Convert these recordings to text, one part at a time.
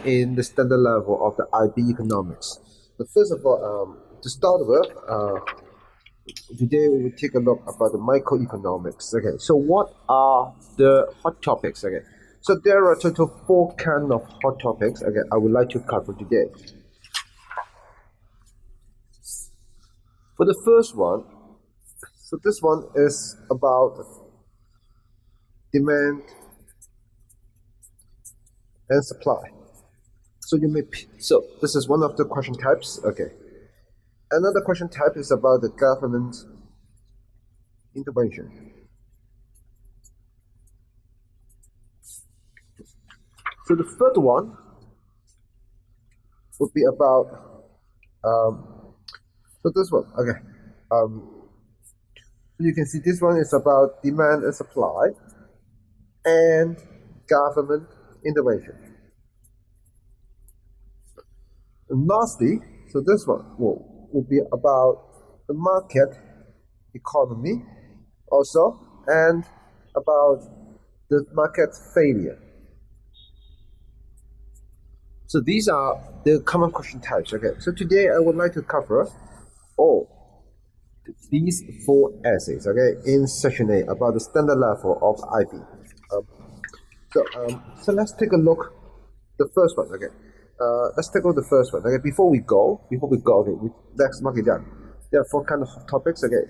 in the standard level of the IB economics. But first of all, to start with, today we will take a look about the microeconomics. Okay, so what are the hot topics? Okay, so there are total 4 kinds of hot topics. Okay, I would like to cover today. For the first one, so this one is about demand and supply. So this is one of the question types. Okay. Another question type is about the government intervention. So the third one would be about so this one. Okay. You can see this one is about demand and supply and government intervention. And lastly, so this one will be about the market economy also, and about the market failure. So these are the common question types. Okay, so today I would like to cover all these 4 essays, okay, in section A about the standard level of IB. So let's take a look the first one. Okay, let's take a look the first one. Okay, before we go, okay, let's mark it down. There are 4 kinds of topics. Okay,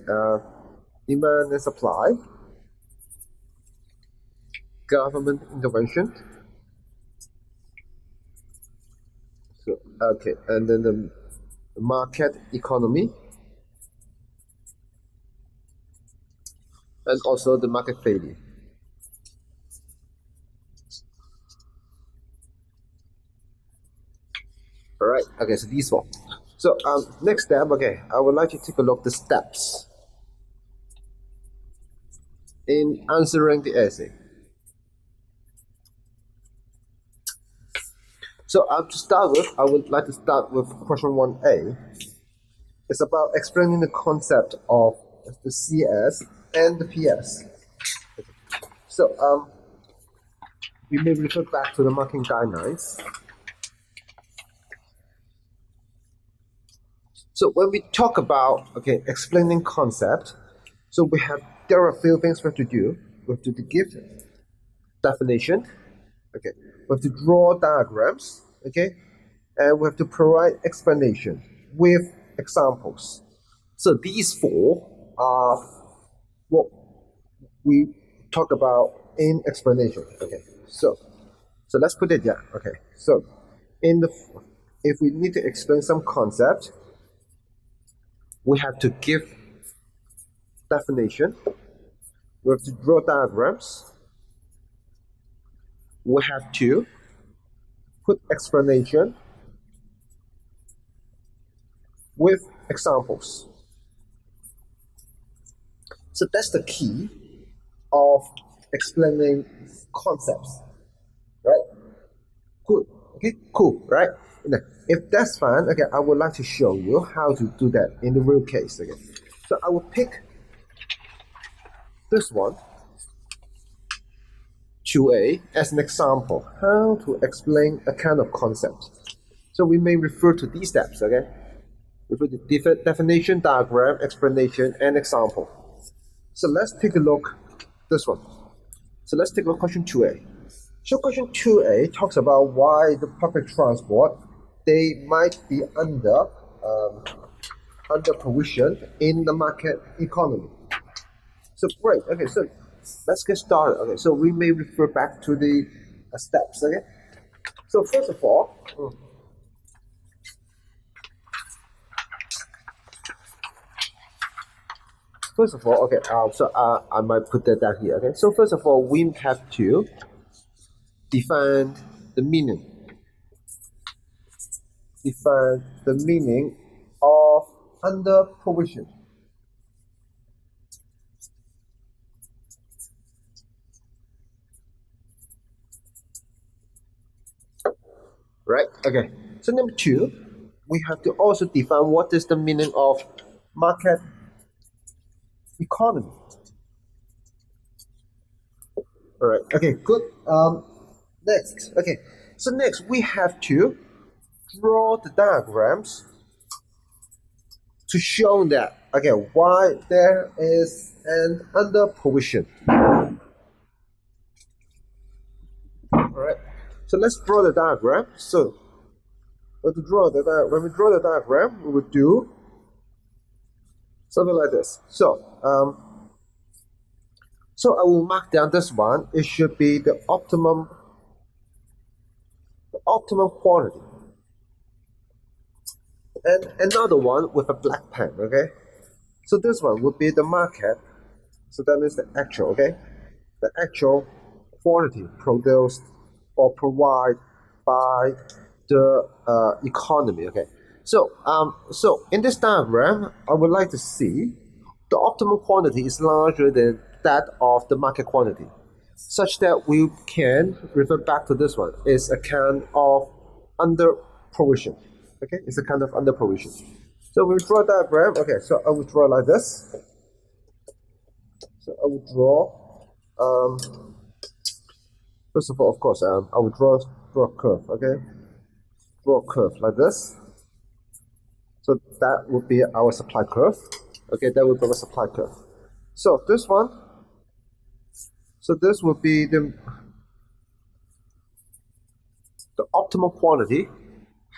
demand and supply, government intervention. So okay, and then the market economy, and also the market failure. Alright, okay, so these 4. So next step, okay, I would like to take a look at the steps in answering the essay. So to start with, I would like to start with question 1A. It's about explaining the concept of the CS and the PS. So we may refer back to the marking guidelines. So when we talk about explaining concept, so there are a few things we have to do. We have to give definition, okay. We have to draw diagrams, okay, and we have to provide explanation with examples. So these 4 are what we talk about in explanation. Okay, so let's put it there. Okay, so if we need to explain some concept, we have to give definition, we have to draw diagrams, we have to put explanation with examples. So that's the key of explaining concepts, right? Good. Okay, cool, right? If that's fine, okay, I would like to show you how to do that in the real case. Okay, so I will pick this one, 2A, as an example, how to explain a kind of concept. So we may refer to these steps, okay? Refer to definition, diagram, explanation, and example. So let's take a look this one. So let's take a look question 2A. So question 2A talks about why the public transport, they might be under provision in the market economy. So great. Okay, so let's get started. Okay, so we may refer back to the steps. Okay, so first of all, okay, so I might put that down here. Okay, so first of all, we have to define the meaning. Define the meaning of under provision. Right? Okay. So number 2, we have to also define what is the meaning of market economy. All right. Okay. Good. Next. Okay. So next we have to draw the diagrams to show that, okay, why there is an under provision. Alright, so let's draw the diagram. So when we draw the diagram, we would do something like this. So I will mark down this one. It should be the optimum quantity. And another one with a black pen, okay? So this one would be the market. So that means the actual, okay? The actual quantity produced or provided by the economy, okay? So in this diagram, I would like to see the optimal quantity is larger than that of the market quantity, such that we can refer back to this one. It's a kind of under provision. Okay, it's a kind of under provision. So we draw a diagram. Okay, so I will draw like this. So I will draw. First of all, of course, I will draw a curve. Okay, draw a curve like this. So that would be our supply curve. Okay, that would be our supply curve. So this one. So this would be the optimal quantity.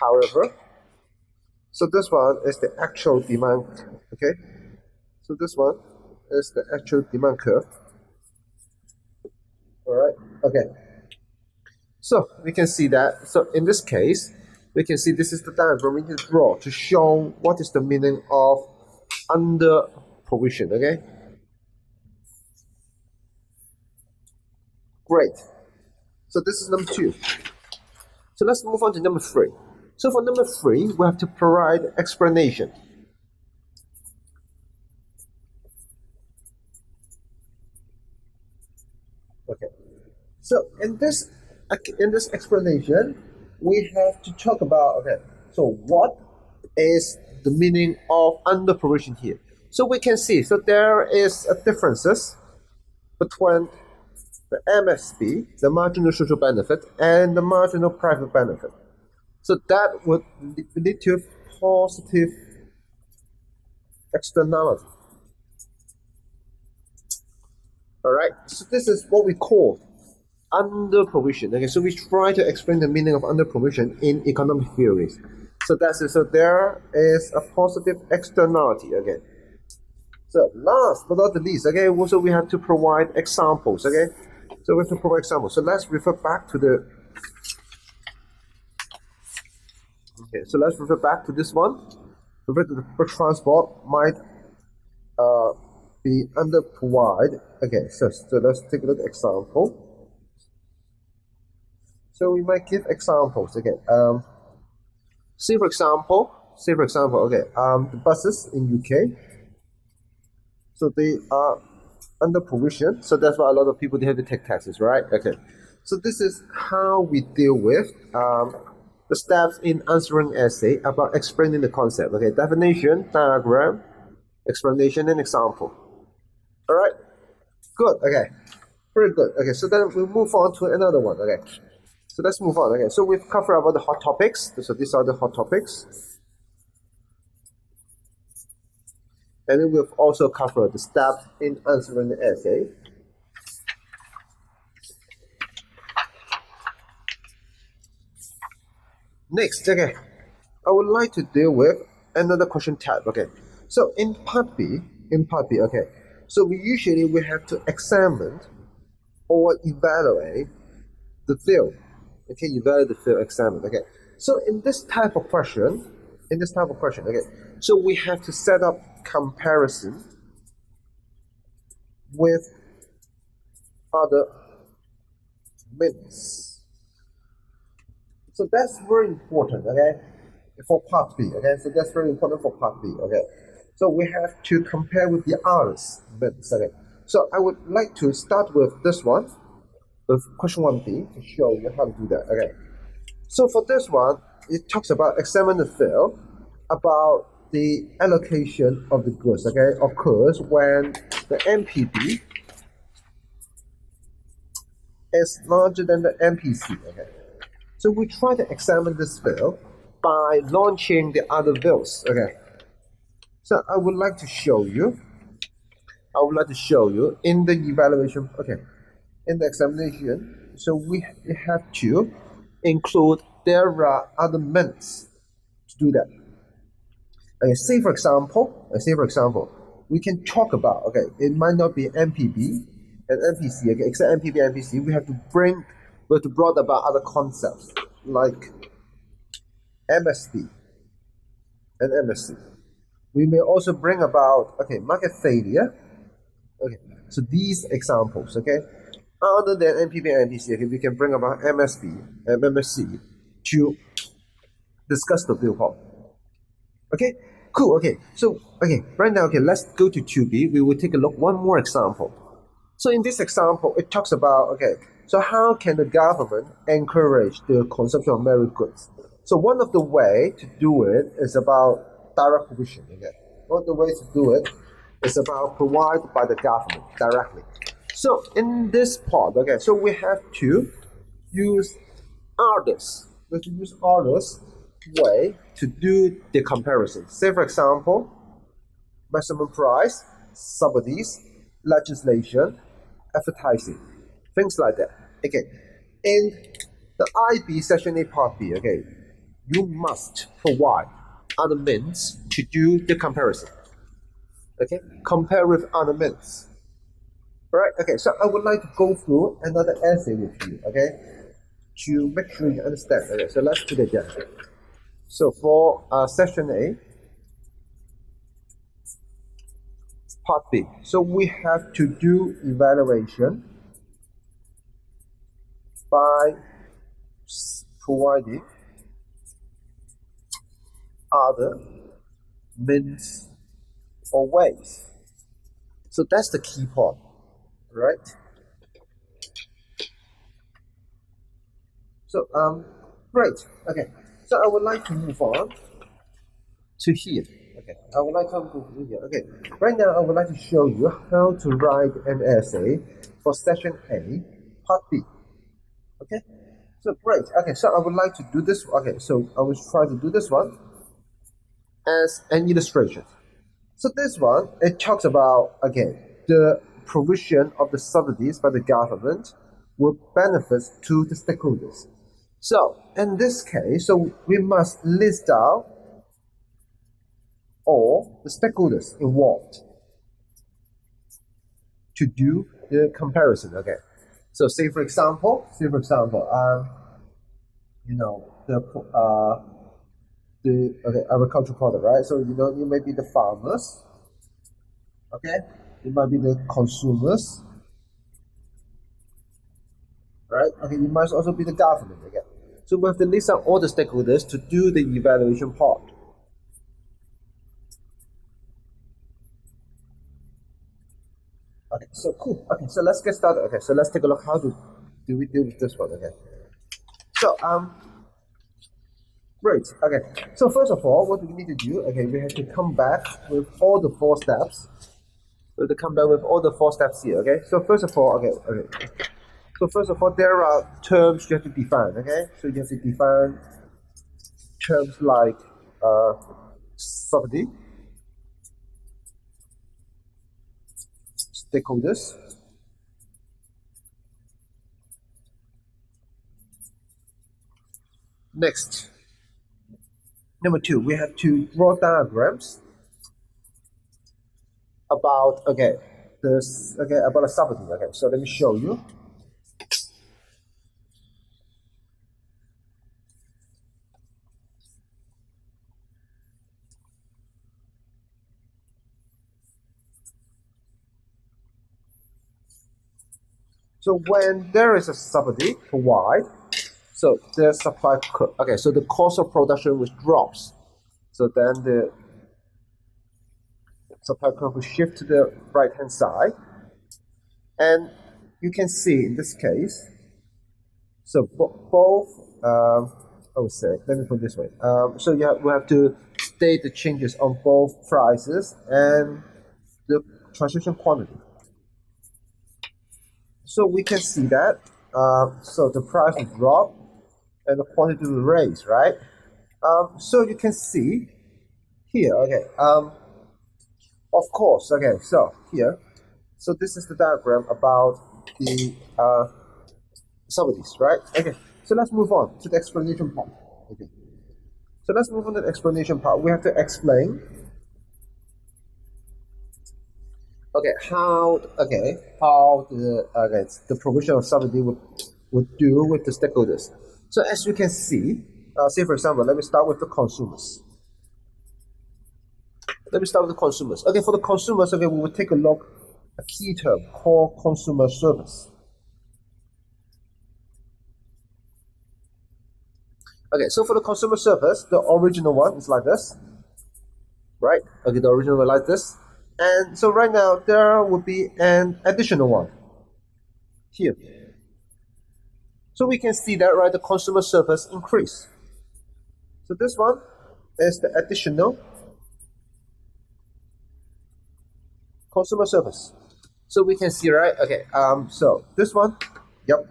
However, so this one is the actual demand, okay? So this one is the actual demand curve. Alright, okay. So we can see that, so in this case, we can see this is the diagram we need to draw to show what is the meaning of under provision, okay? Great. So this is number 2. So let's move on to number 3. So for number 3, we have to provide explanation. Okay. So in this explanation, we have to talk about, okay, so what is the meaning of under provision here? So we can see, so there is a differences between the MSB, the marginal social benefit, and the marginal private benefit. So that would lead to positive externality. Alright, so this is what we call under provision. Okay, so we try to explain the meaning of under provision in economic theories. So that's it. So there is a positive externality. Okay. So last but not the least, okay, also we have to provide examples. Okay, so we have to provide examples. So let's refer back to the. Okay, so let's refer back to this one. Refer to the public transport might be under provide. Okay, so let's take a look at example. So we might give examples. Okay, say for example, okay, the buses in UK. So they are under provision. So that's why a lot of people, they have to take taxes, right? Okay, so this is how we deal with the steps in answering essay about explaining the concept. Okay, definition, diagram, explanation, and example. All right, good. Okay, very good. Okay, so then we'll move on to another one. Okay, so let's move on. Okay, so we've covered about the hot topics. So these are the hot topics, and then we've also covered the steps in answering the essay. Next, okay, I would like to deal with another question type. Okay, so in part B, okay, so we have to examine or evaluate the field. Okay, evaluate the field, examine. Okay, so in this type of question, okay, so we have to set up comparison with other means. So that's very important, okay, for part B, okay, so that's very important for part B, okay. So we have to compare with the others, okay. So I would like to start with this one, with question 1B, to show you how to do that, okay. So for this one, it talks about examine the field, about the allocation of the goods, okay, occurs when the MPB is larger than the MPC, okay. So we try to examine this field by launching the other fields. Okay. So I would like to show you in the evaluation, okay, in the examination, so we have to include there are other means to do that. Okay, say for example, we can talk about, okay, it might not be MPB and MPC, okay, except MPB and MPC, we have to bring about other concepts like MSD and MSC. We may also bring about, okay, market failure. Okay, so these examples, okay, other than MPB and MPC, okay, we can bring about MSB and MSC to discuss the viewpoint. Okay, cool. Okay, so okay, right now, okay, let's go to 2B. We will take a look one more example. So in this example, it talks about, okay, so how can the government encourage the consumption of merit goods? So one of the way to do it is about direct provision. Okay, one of the ways to do it is about provided by the government directly. So in this part, okay, so we have to use others. We have to use others way to do the comparison. Say for example, maximum price, subsidies, legislation, advertising, things like that. Okay, in the IB section A part B, okay, you must provide other means to do the comparison. Okay, compare with other means. Right? Okay, so I would like to go through another essay with you, okay, to make sure you understand. Okay, so let's do it again. So for section A, part B, so we have to do evaluation by providing other means or ways. So that's the key part, right? So great. Okay. So I would like to move on to here. Okay. I would like to go to here. Okay. Right now I would like to show you how to write an essay for section A, part B. Okay. So great. Okay. So I would like to do this. Okay. So I will try to do this one as an illustration. So this one, it talks about, again, the provision of the subsidies by the government will benefit to the stakeholders. So in this case, so we must list out all the stakeholders involved to do the comparison. Okay. So say for example, you know, the agricultural product, right? So you know, it may be the farmers, okay? It might be the consumers, right? Okay, it might also be the government again. So we have to list out all the stakeholders to do the evaluation part. Okay, so cool. Okay, so let's get started. Okay, so let's take a look how do we deal with this one. Okay, so great. Okay, so first of all, what do we need to do? Okay, we have to come back with all the 4 steps. We have to come back with all the 4 steps here. Okay, so first of all, so first of all, there are terms you have to define. Okay, so you have to define terms like subsidy, stakeholders, next. Number 2, we have to draw diagrams about about a subsidy. Okay, so let me show you. So when there is a subsidy provided, so the supply curve, okay, so the cost of production which drops. So then the supply curve will shift to the right hand side. And you can see in this case, so both, I would say, let me put it this way. So we have to state the changes on both prices and the transaction quantity. So we can see that, so the price will drop and the quantity will raise, right? So you can see here, okay, of course, okay, so here, so this is the diagram about the subsidies, right? Okay, so let's move on to the explanation part. Okay, so let's move on to the explanation part. We have to explain, okay, how the provision of subsidy would do with the stakeholders. So as you can see, say for example, let me start with the consumers. Okay, for the consumers, okay, we will take a look at a key term called consumer service. Okay, so for the consumer service, the original one is like this, right? Okay, the original one like this. And so right now, there will be an additional one here. So we can see that, right, the consumer service increase. So this one is the additional consumer service. So we can see, right, okay, so this one, yep,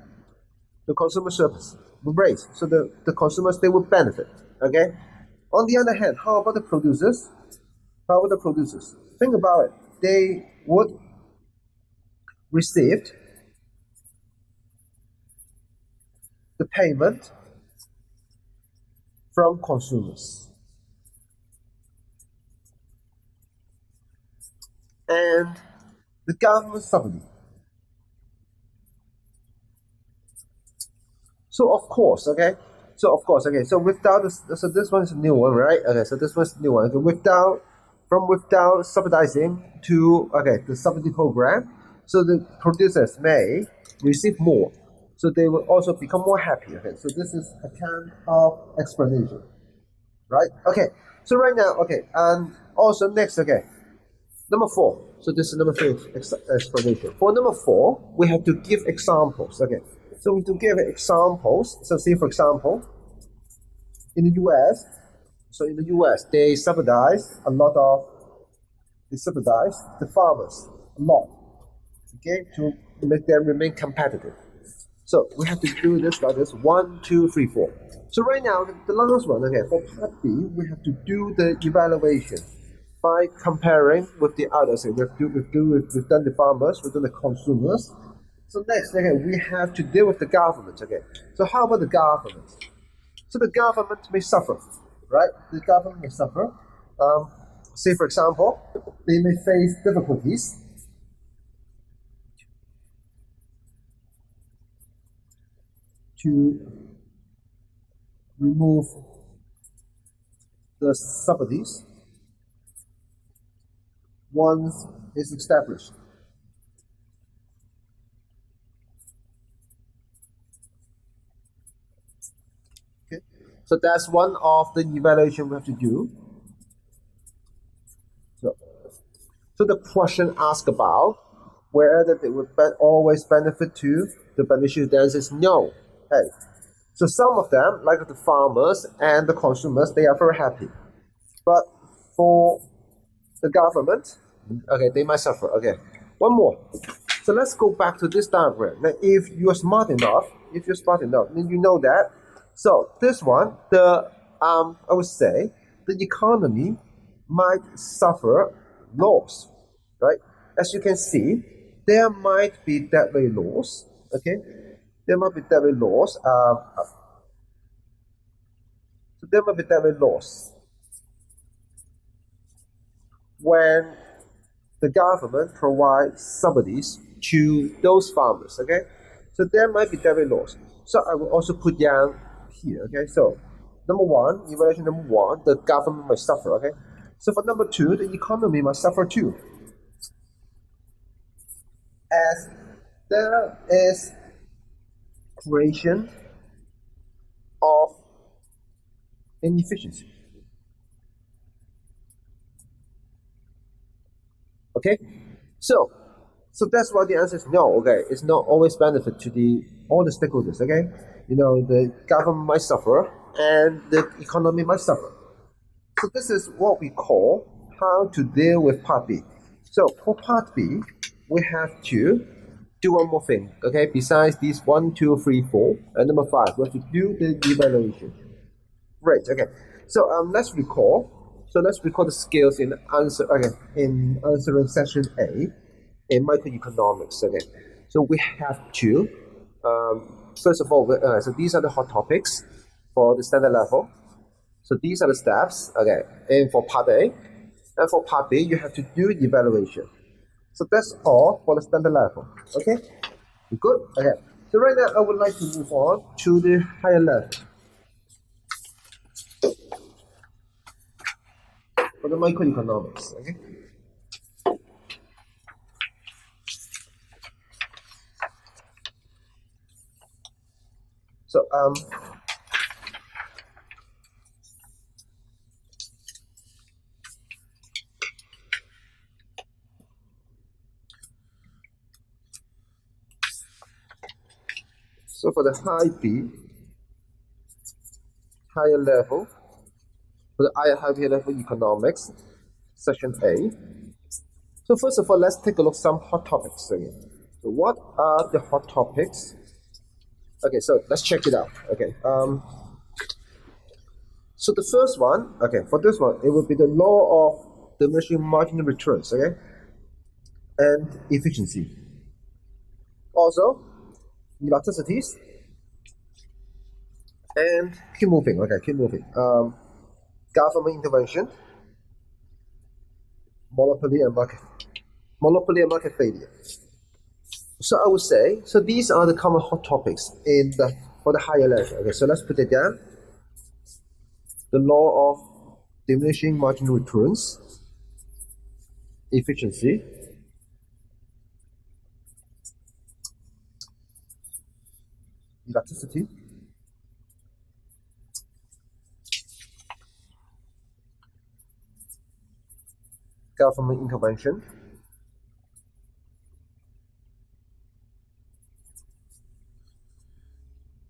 the consumer service will raise. So the consumers, they will benefit, okay? On the other hand, how about the producers? Think about it. They would receive the payment from consumers. And the government subsidy. So of course, okay. So without this, so this one is a new one, right? Okay, so this one's a new one. Okay, without subsidizing to the subsidy program, so the producers may receive more. So they will also become more happy. Okay, so this is a kind of explanation, right? Okay, so right now, okay, and also next, okay, number 4. So this is number 3 explanation. For number 4, we have to give examples. Okay, so we have to give examples. So say for example, in the U.S., they subsidize the farmers a lot, okay, to make them remain competitive. So we have to do this like this, 1, 2, 3, 4. So right now, the last one, okay, for part B, we have to do the evaluation by comparing with the others. Okay, we've done the farmers, we've done the consumers. So next, okay, we have to deal with the government. Okay, so how about the government? So the government may suffer, right? The government may suffer. Say for example, they may face difficulties to remove the subsidies once it's established. Okay, so that's one of the evaluation we have to do. So the question asked about whether they would always benefit to the beneficiary, the answer is no. Hey, so some of them, like the farmers and the consumers, they are very happy. But for the government, okay, they might suffer. Okay, one more. So let's go back to this diagram. Now, if you're smart enough, then you know that. So this one, I would say the economy might suffer loss, right? As you can see, there might be deadly loss. Okay, there might be deadly loss. So there might be deadly loss when the government provides subsidies to those farmers. Okay, so there might be deadly loss. So I will also put down here. Okay, so number 1, evaluation number 1, the government might suffer. Okay, so for number 2, the economy must suffer too, as there is creation of inefficiency. Okay, so that's why the answer is no. Okay, it's not always benefit to all the stakeholders. Okay, the government might suffer and the economy might suffer. So this is what we call how to deal with part B. So for part B, we have to do one more thing, okay? Besides these 1, 2, 3, 4, and number 5, we have to do the evaluation. Great. Okay. So let's recall. So let's recall the skills in answering section A in microeconomics. Okay. So we have to first of all, so these are the hot topics for the standard level. So these are the steps. Okay. And for part A, and for part B, you have to do evaluation. So that's all for the standard level. Okay. Good. Okay. So right now I would like to move on to the higher level. For the microeconomics, okay? So so for the high B, higher level, for the higher level economics, section A. So first of all, let's take a look at some hot topics again. So what are the hot topics? Okay, so let's check it out. Okay. So the first one, okay, for this one, it will be the law of diminishing marginal returns, okay, and efficiency. Also, elasticities, and keep moving. Okay, keep moving. Government intervention, monopoly and market failure. So I would say, so these are the common hot topics for the higher level. Okay, so let's put it down. The law of diminishing marginal returns, efficiency, elasticity, government intervention,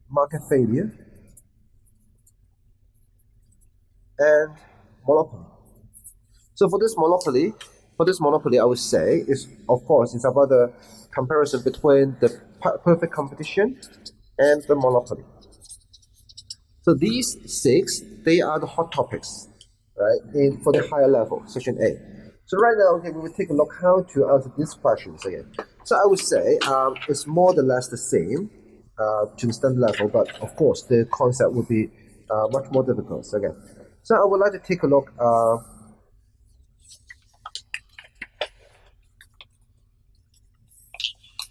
market failure, and monopoly. So for this monopoly, I would say is, of course, it's about the comparison between the perfect competition and the monopoly. So these 6, they are the hot topics, right? For the higher level, section A. So right now, okay, we will take a look how to answer these questions again. So I would say it's more or less the same to the standard level, but of course the concept will be much more difficult. So again, so I would like to take a look.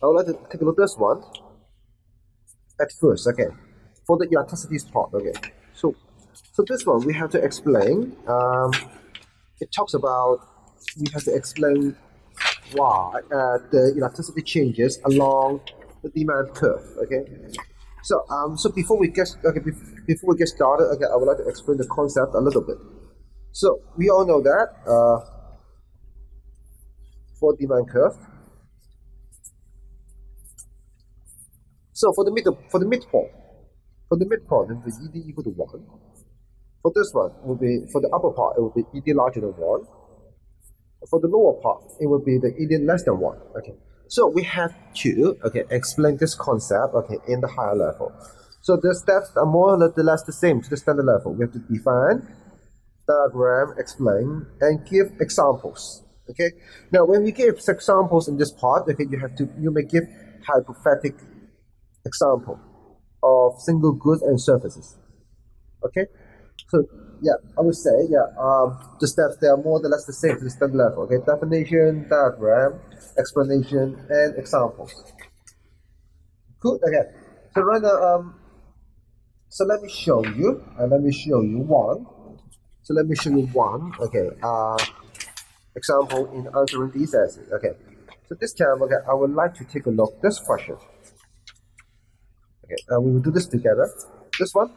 I would like to take a look at this one at first. Okay, for the elasticities part. Okay, so this one we have to explain. It talks about we have to explain why the elasticity changes along the demand curve. Okay, so before we get started, okay, I would like to explain the concept a little bit. So we all know that for demand curve. So for the midpoint, it will be ED equal to 1. For this one, will be for the upper part, it will be ED larger than 1. For the lower part, it will be the ED less than 1. Okay. So we have to explain this concept in the higher level. So the steps are more or less the same to the standard level. We have to define, diagram, explain, and give examples. Okay. Now when you give examples in this part, you may give hypothetical example of single goods and services. Okay, so yeah, I would say the steps, they are more or less the same to the standard level. Okay, definition, diagram, explanation, and examples. Good. Okay, so right now so let me show you one. So let me show you one example in answering these essays. Okay, so this time I would like to take a look at this question. Okay, we will do this together. This one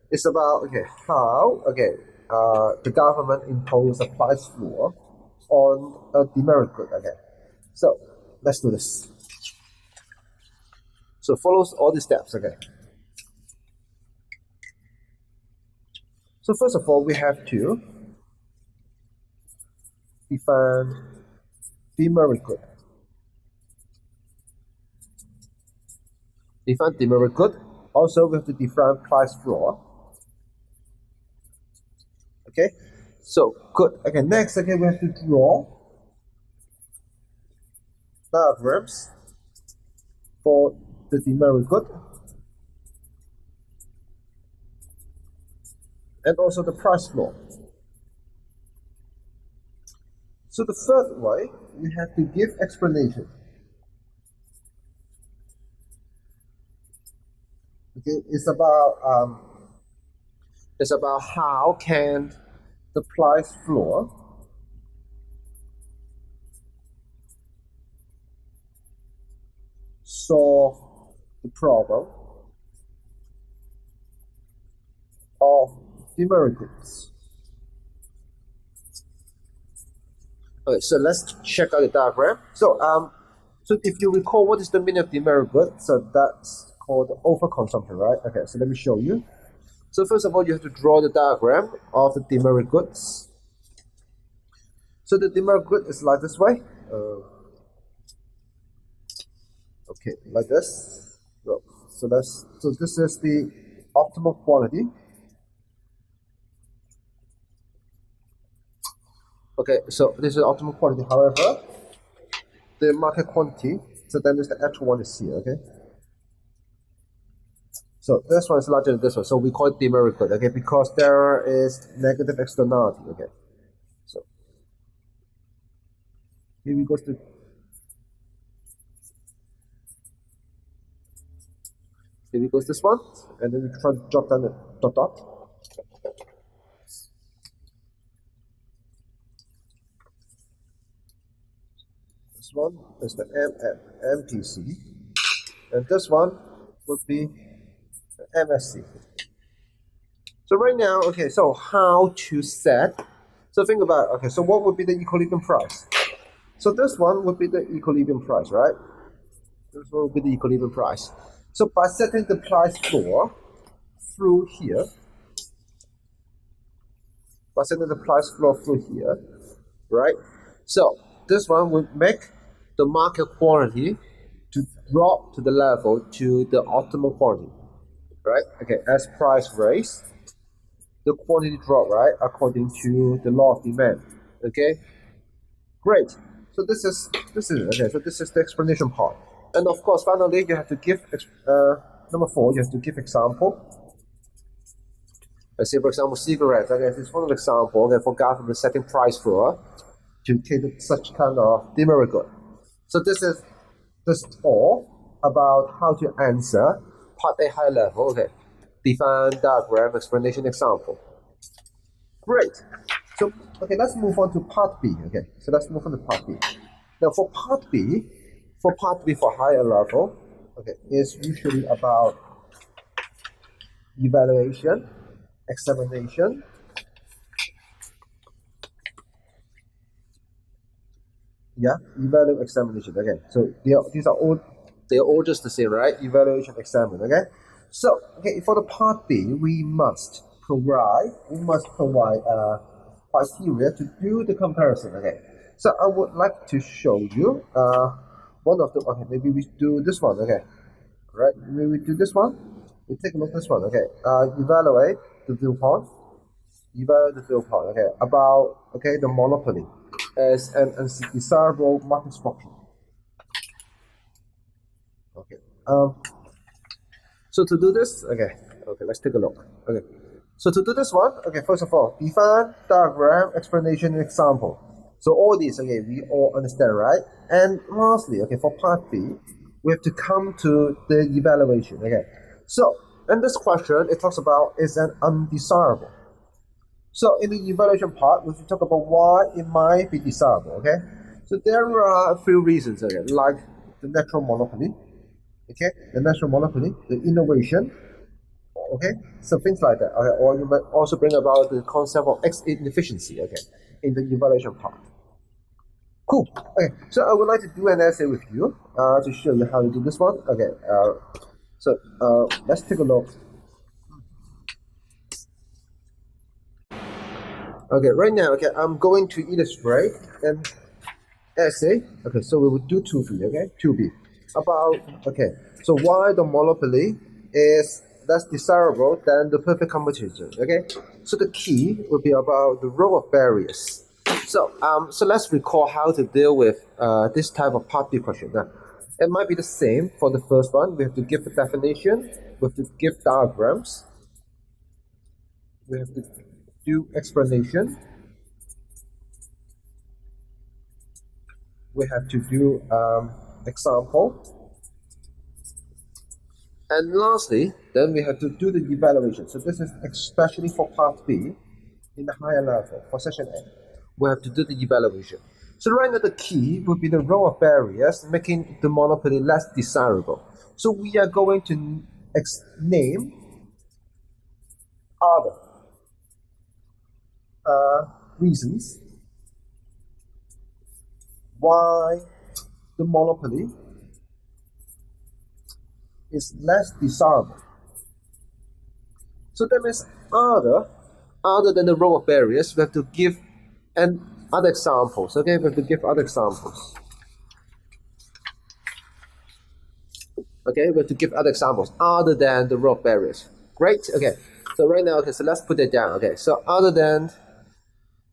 is about how the government imposed a price floor on a demerit good. Okay, so let's do this. So follows all the steps. Okay. So first of all, we have to define demerit good. define demerit good. Also, we have to define price floor. Okay, so good. Okay, next, okay, we have to draw diagrams for the demerit good and also the price floor. So the third way, we have to give explanation. Okay, it's about how can the price floor solve the problem of demerit goods. Okay, so let's check out the diagram. So if you recall, what is the meaning of demerit good? So that's called overconsumption, right? Okay, so let me show you. So first of all, you have to draw the diagram of the demerit goods. So the demerit good is like this way. Okay, like this. So this is the optimal quantity. Okay, so this is optimal quantity. However, the market quantity, so then the actual one is here. Okay. So this one is larger than this one, so we call it demerit good, okay, because there is negative externality, okay. So here we go to this one, and then we try to drop down the dot. This one is the MTC, and this one would be MSC. So right now, okay, so how to set? So think about, okay, so what would be the equilibrium price? So this one would be the equilibrium price, right? This one would be the equilibrium price. So by setting the price floor through here, right? So this one would make the market quantity to drop to the level to the optimal quantity. Right? Okay, as price raise, the quantity drop, right? According to the law of demand. Okay? Great. So this is okay, so this is the explanation part. And of course, finally you have to give number 4, you have to give example. Let's say for example cigarettes, okay, this is one example, okay, for government setting price floor to cater such kind of demerit good. So this is all about how to answer part A high level, okay. Define diagram, explanation, example. Great. So, okay, let's move on to part B, okay. So let's move on to part B. Now for part B for higher level, okay, is usually about evaluation, examination, examination, okay. So these are all just the same, right? Evaluation, examine, okay? So, okay, for the part B, we must provide criteria to do the comparison, okay? So I would like to show you one of the, okay, maybe we do this one, okay? Right, maybe we do this one. We take a look at this one, okay? Evaluate the viewpoint, okay? About, okay, the monopoly as an undesirable market structure. Okay. So to do this, okay, let's take a look. Okay. So to do this one, okay, first of all, define, diagram, explanation, and example. So all these, okay, we all understand, right? And lastly, okay, for part B, we have to come to the evaluation. Okay. So in this question, it talks about is an undesirable. So in the evaluation part, we talk about why it might be desirable. Okay. So there are a few reasons, okay, like the natural monopoly. Okay, the natural monopoly, the innovation, okay, so things like that. Okay, or you might also bring about the concept of inefficiency, okay, in the evaluation part. Cool. Okay, so I would like to do an essay with you to show you how to do this one. Okay, so let's take a look. Okay, right now, okay, I'm going to illustrate an essay. Okay, so we will do 2B, okay, 2B. about, okay, so why the monopoly is less desirable than the perfect competition, okay? So the key will be about the role of barriers. So let's recall how to deal with this type of part B question. Now, it might be the same for the first one. We have to give a definition, we have to give diagrams, we have to do explanation, we have to do example, and lastly, then we have to do the evaluation. So this is especially for part B in the higher level, for section A. We have to do the evaluation. So right now the key will be the role of barriers, making the monopoly less desirable. So we are going to name other reasons why the monopoly is less desirable. So that means other than the role of barriers, we have to give other examples. Okay, we have to give other examples. Okay, we have to give other examples other than the role of barriers. Great. Okay, so right now, okay, so let's put it down. Okay, so other than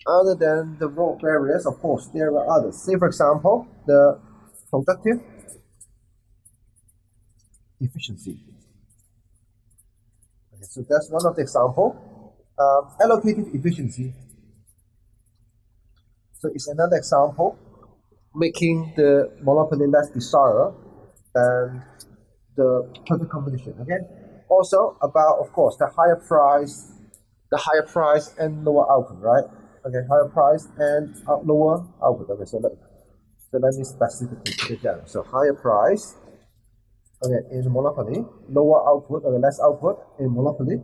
the role of barriers, of course, there are others. Say, for example, the productive efficiency. Okay, so that's one of the example. Allocative efficiency. So it's another example, making the monopoly less desirable than the perfect competition. Okay. Also about, of course, the higher price and lower output, right? Okay, higher price and lower output. Okay, so let me specifically put it down. So higher price, okay, in monopoly, lower output, okay, less output in monopoly,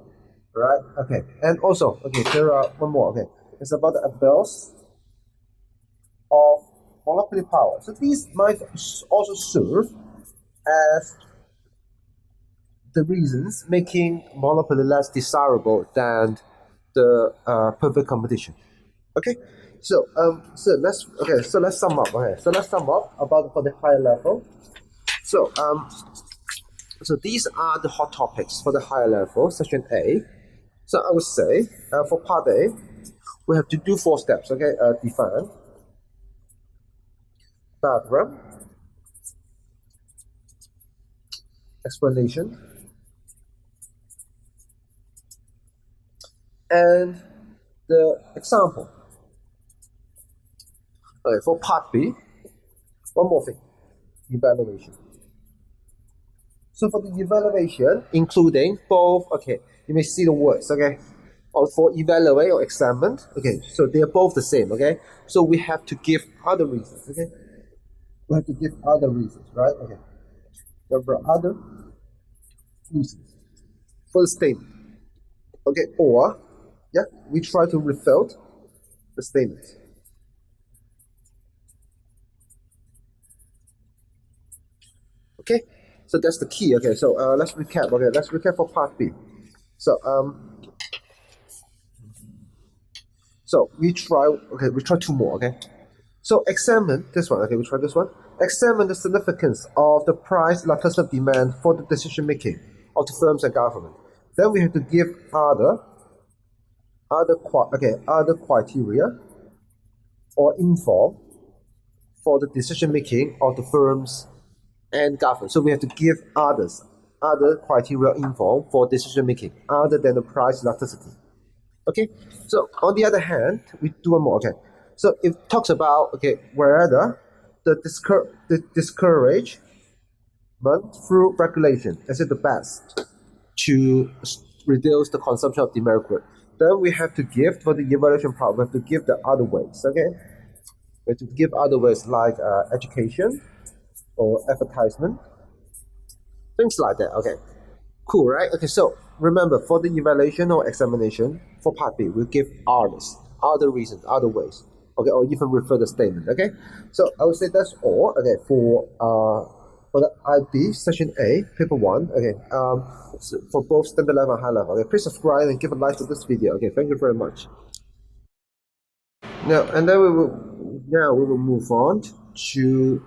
right? Okay, and also, okay, there are one more. Okay, it's about the abuse of monopoly power. So these might also serve as the reasons making monopoly less desirable than the perfect competition. Okay, so let's sum up. Okay, so let's sum up about for the higher level. So so these are the hot topics for the higher level, section A. So I would say for part A, we have to do 4 steps. Okay, define, diagram, explanation, and the example. Okay, for part B, one more thing, evaluation. So for the evaluation, including both, okay, you may see the words, okay, or for evaluate or examine, okay, so they are both the same, okay, so we have to give other reasons, okay, we have to give other reasons, right, okay, there are other reasons for the statement, okay, or, yeah, we try to refute the statement. Okay, so that's the key. Okay, so let's recap. Okay, let's recap for part B. So we try 2 more. Okay, so examine this one. Okay, we try this one. Examine the significance of the price elasticity of demand for the decision making of the firms and government. Then we have to give other criteria or inform for the decision making of the firms and government. So we have to give other criteria inform for decision making other than the price elasticity. Okay, so on the other hand, we do one more. Okay, so it talks about, okay, whether the discouragement through regulation is it the best to reduce the consumption of demerit goods. Then we have to give, for the evaluation part, we have to give the other ways. Okay, we have to give other ways like education or advertisement, things like that. Okay, cool, right? Okay, so remember, for the evaluation or examination for part B, we give other reasons, other ways, okay, or even refer the statement. Okay, so I would say that's all. Okay, for the IB section A, paper 1. Okay, so for both standard level and high level. Okay, please subscribe and give a like to this video. Okay, thank you very much. Now, and then we will move on to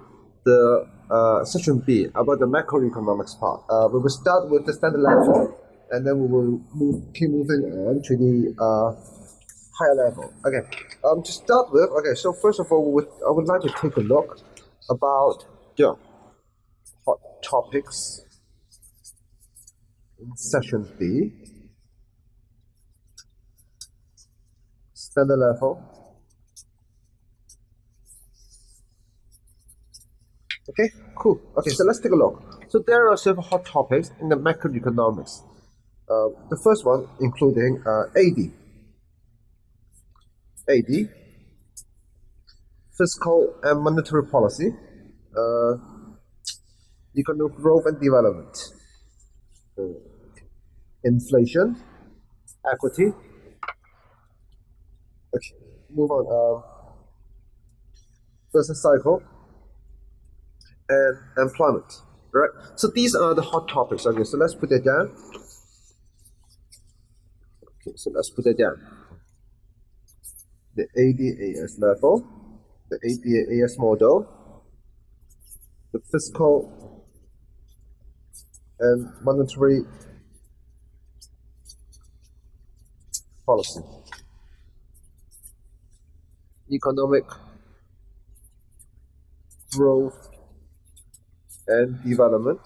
the section B about the macroeconomics part. We will start with the standard level, and then we will keep moving on to the higher level. Okay. To start with, okay. So first of all, I would like to take a look about the hot topics in section B, standard level. Okay, cool. Okay, so let's take a look. So there are several hot topics in the macroeconomics. The first one including AD, fiscal and monetary policy, economic growth and development, inflation, equity. Okay, move on. Business cycle and employment. Right. So these are the hot topics. Okay, so let's put it down. Okay, so let's put it down. The ADAS level, the ADAS model, the fiscal and monetary policy, economic growth and development,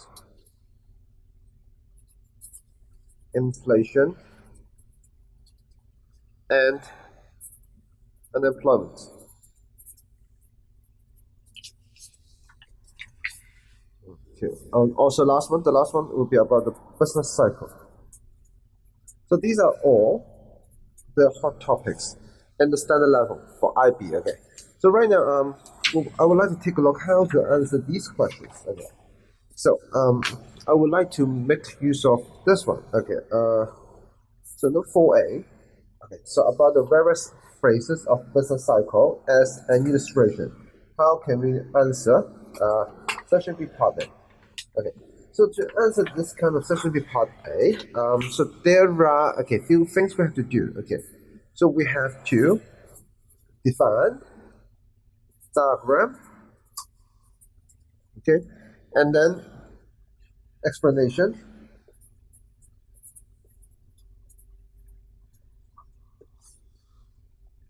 inflation and unemployment. Okay. Also, the last one will be about the business cycle. So these are all the hot topics in the standard level for IB. Okay. So right now, I would like to take a look how to answer these questions. Okay. So I would like to make use of this one. Okay. So note 4A. Okay. So about the various phrases of business cycle as an illustration. How can we answer section B part A? Okay. So to answer this kind of section B part A, so there are few things we have to do. Okay. So we have to define diagram, okay, and then explanation,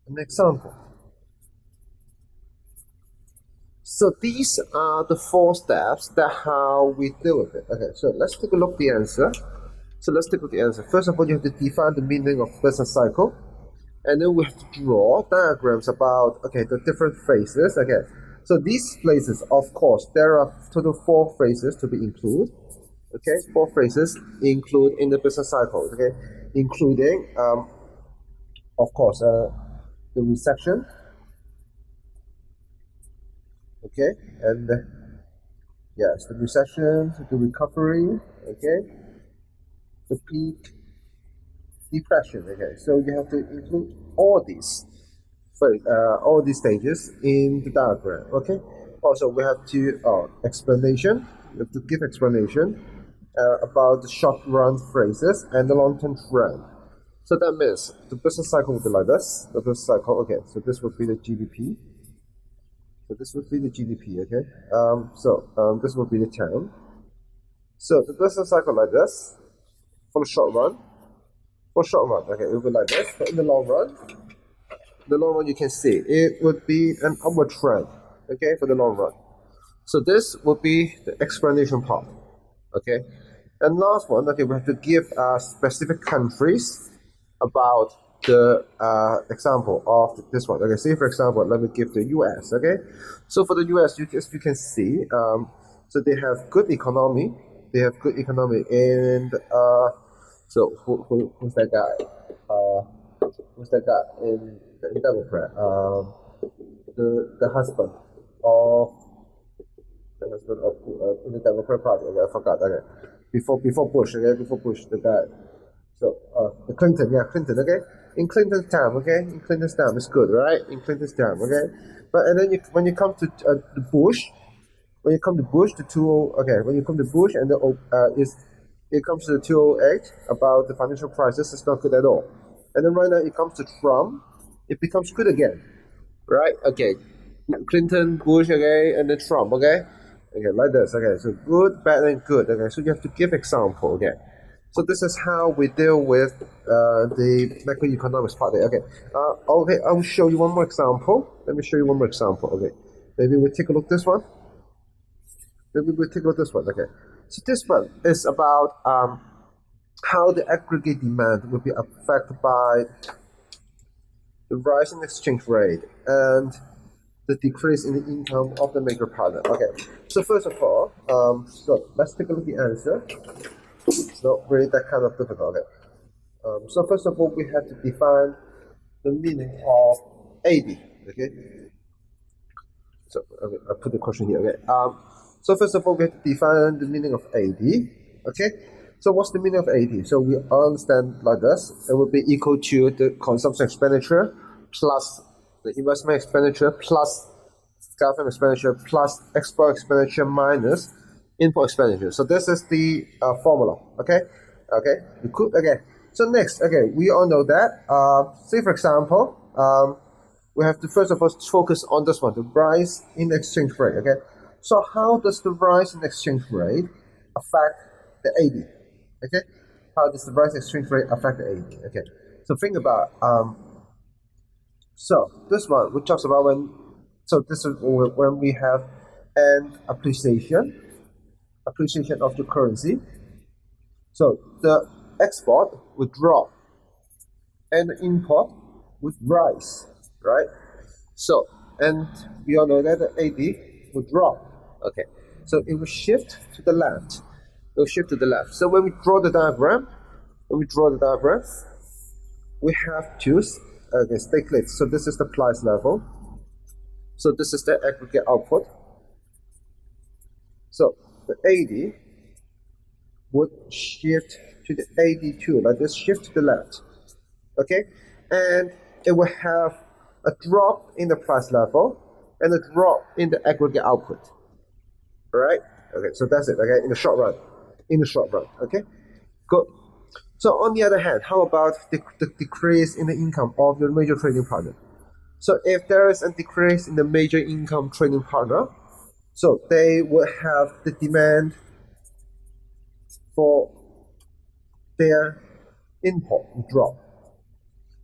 an example. So these are the 4 steps that how we deal with it. Okay, so let's take a look at the answer. First of all, you have to define the meaning of business cycle. And then we have to draw diagrams about the different phases. Okay, so these phases, of course, there are total 4 phases to be included. Okay, 4 phases include in the business cycle. Okay, including of course the recession. Okay, and yes, the recession, the recovery. Okay, the peak. Depression. Okay, so you have to include all these stages in the diagram. Okay. Also, we have to explanation. We have to give explanation about the short-run phrases and the long-term trend. So that means the business cycle will be like this. The business cycle. Okay, so this would be the GDP. Okay. This would be the term. So the business cycle like this for the short run. Okay, it will be like this. But in the long run, you can see it would be an upward trend. Okay, for the long run. So this would be the explanation part. Okay, and last one. Okay, we have to give specific countries about the example of this one. Okay, say for example, let me give the US. Okay, so for the US, you can see, so they have good economy. And so who's that guy? Who's that guy in Democrat? The husband of in the Democrat Party. Okay, I forgot. Okay, before Bush. Okay, before Bush, the guy. So the Clinton. Yeah, Clinton. Okay, in Clinton's time. Okay, in Clinton's time, it's good, right? In Clinton's time. Okay, but and then when you come to the Bush, when you come to Bush and it comes to the 2008 about the financial crisis, it's not good at all. And then right now it comes to Trump, it becomes good again, right? Okay, Clinton, Bush, okay, and then Trump, okay, Okay, like this. Okay, so good, bad, and good. Okay, so you have to give example. Okay, so this is how we deal with the macroeconomics part. Okay, okay, I will show you one more example. Let me show you one more example. Okay, maybe we take a look at this one. Maybe we take a look at this one. Okay, so this one is about how the aggregate demand will be affected by the rise in exchange rate and the decrease in the income of the major partner. Okay, so first of all, so let's take a look at the answer. It's not really that kind of difficult. Okay. So first of all, we have to define the meaning of AD. Okay. So okay, I'll put the question here. Okay. So first of all, we have to define the meaning of AD. Okay. So what's the meaning of AD? So we understand like this. It will be equal to the consumption expenditure plus the investment expenditure plus government expenditure plus export expenditure minus import expenditure. So this is the formula. Okay. Okay. Good. Okay. So next, okay, we all know that. Say for example, we have to first of all focus on this one, the rise in exchange rate. Okay. So how does the rise in exchange rate affect the AD? Okay. How does the rise in exchange rate affect the AD? Okay. So think about so this one which talks about when, so this is when we have an appreciation of the currency. So the export would drop and the import would rise, right? So, and we all know that the AD would drop. Okay, so it will shift to the left. It will shift to the left. So when we draw the diagram, we have to stay clear. So this is the price level. So this is the aggregate output. So the AD would shift to the AD2, like this, shift to the left. Okay, and it will have a drop in the price level and a drop in the aggregate output. All right. Okay, so that's it. Okay, in the short run. Okay, good. So on the other hand, how about the decrease in the income of your major trading partner? So if there is a decrease in the major income trading partner, so they will have the demand for their import will drop.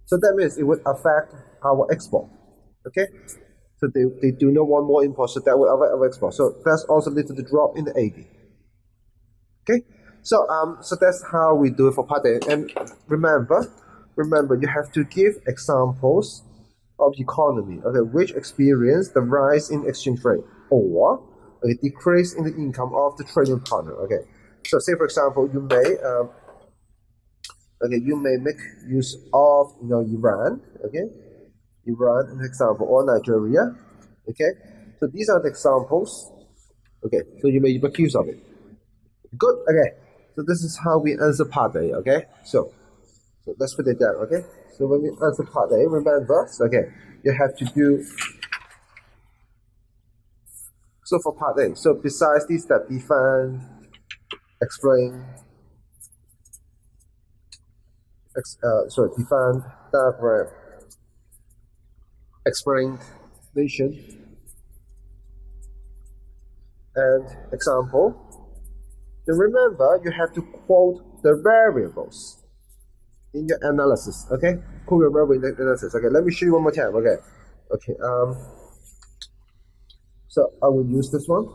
So that means it would affect our export. Okay, so they do not want more import, so that will affect our export. So that's also lead to the drop in the AD. Okay, so so that's how we do it for part A. And remember, you have to give examples of economy, okay, which experience the rise in exchange rate or a decrease in the income of the trading partner. Okay, so say for example, you may make use of Iran, okay, Iran an example, or Nigeria, okay. So these are the examples. Okay, so you may make use of it. Good. Okay, so this is how we answer part A. Okay, so let's put it down. Okay, so when we answer part A, remember, okay, you have to do. So for part A, so besides this step, define, explain, define, diagram, explanation, and example. Then remember, you have to quote the variables in your analysis. Okay, quote your variable in the analysis. Okay, let me show you one more time. Okay, so I will use this one.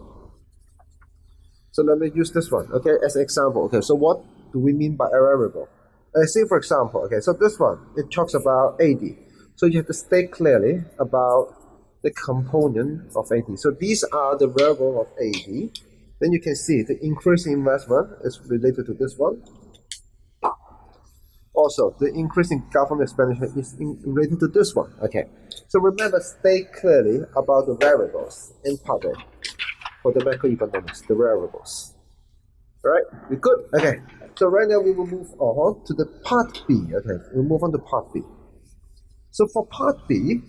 So let me use this one. Okay, as an example. Okay, so what do we mean by a variable? Say for example. Okay, so this one it talks about AD. So you have to state clearly about the component of AD. So these are the variable of AD. Then you can see the increase in investment is related to this one. Also, the increase in government expenditure is related to this one. Okay, so remember, state clearly about the variables in part A for the macroeconomics, the variables. All right, we good? Okay, so right now we will move on to the part B. Okay, we'll move on to part B. So for part B,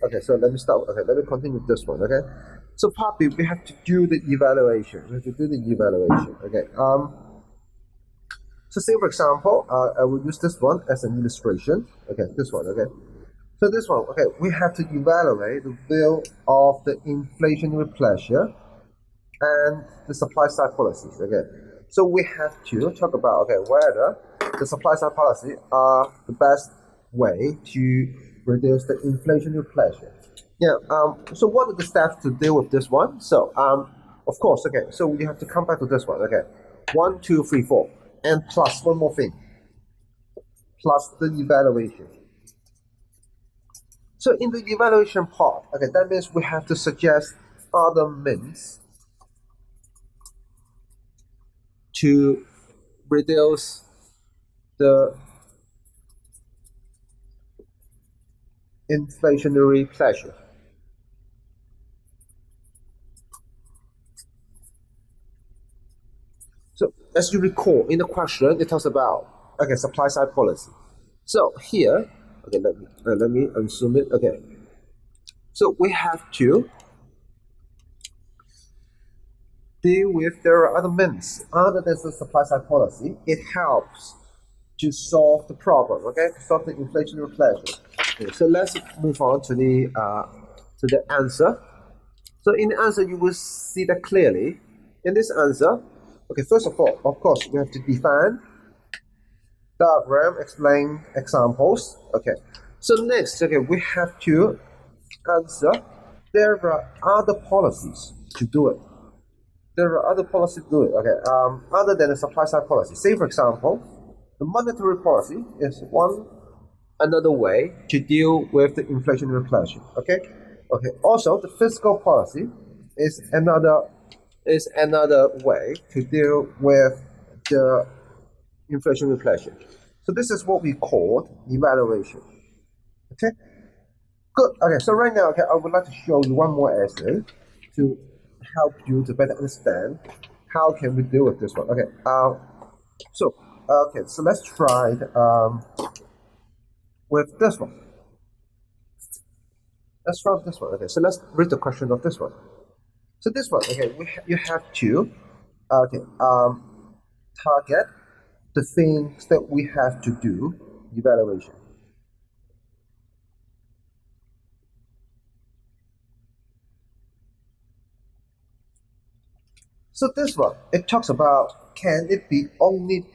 okay, so let me start. Okay, let me continue with this one. Okay. So part B, we have to do the evaluation. Okay. So say for example, I will use this one as an illustration. Okay, this one. Okay. So this one. Okay, we have to evaluate the bill of the inflationary pressure and the supply side policies. Okay, so we have to talk about whether the supply side policy are the best way to reduce the inflationary pressure. Yeah. So what are the steps to deal with this one? So of course, so you have to come back to this one. Okay, 1, 2, 3, 4, and plus one more thing, plus the evaluation. So in the evaluation part, that means we have to suggest other means to reduce the inflationary pressure. So as you recall, in the question, it talks about supply side policy. So here, let me unzoom it. Okay, so we have to deal with there are other means other than the supply side policy. It helps to solve the problem. To solve the inflationary pressure. Okay, so let's move on to the answer. So in the answer, you will see that clearly. In this answer, first of all, of course, we have to define diagram, explain examples. So next, we have to answer there are other policies to do it. There are other policies to do it. Other than the supply side policy. Say for example, the monetary policy is another way to deal with the inflationary pressure. Also, the fiscal policy is another way to deal with the inflationary pressure. So this is what we call evaluation. Good. So right now, I would like to show you one more essay to help you to better understand how can we deal with this one. So let's try with this one. Let's try with this one. So let's read the question of this one. So this one, you have to target the things that we have to do evaluation. So this one, it talks about can only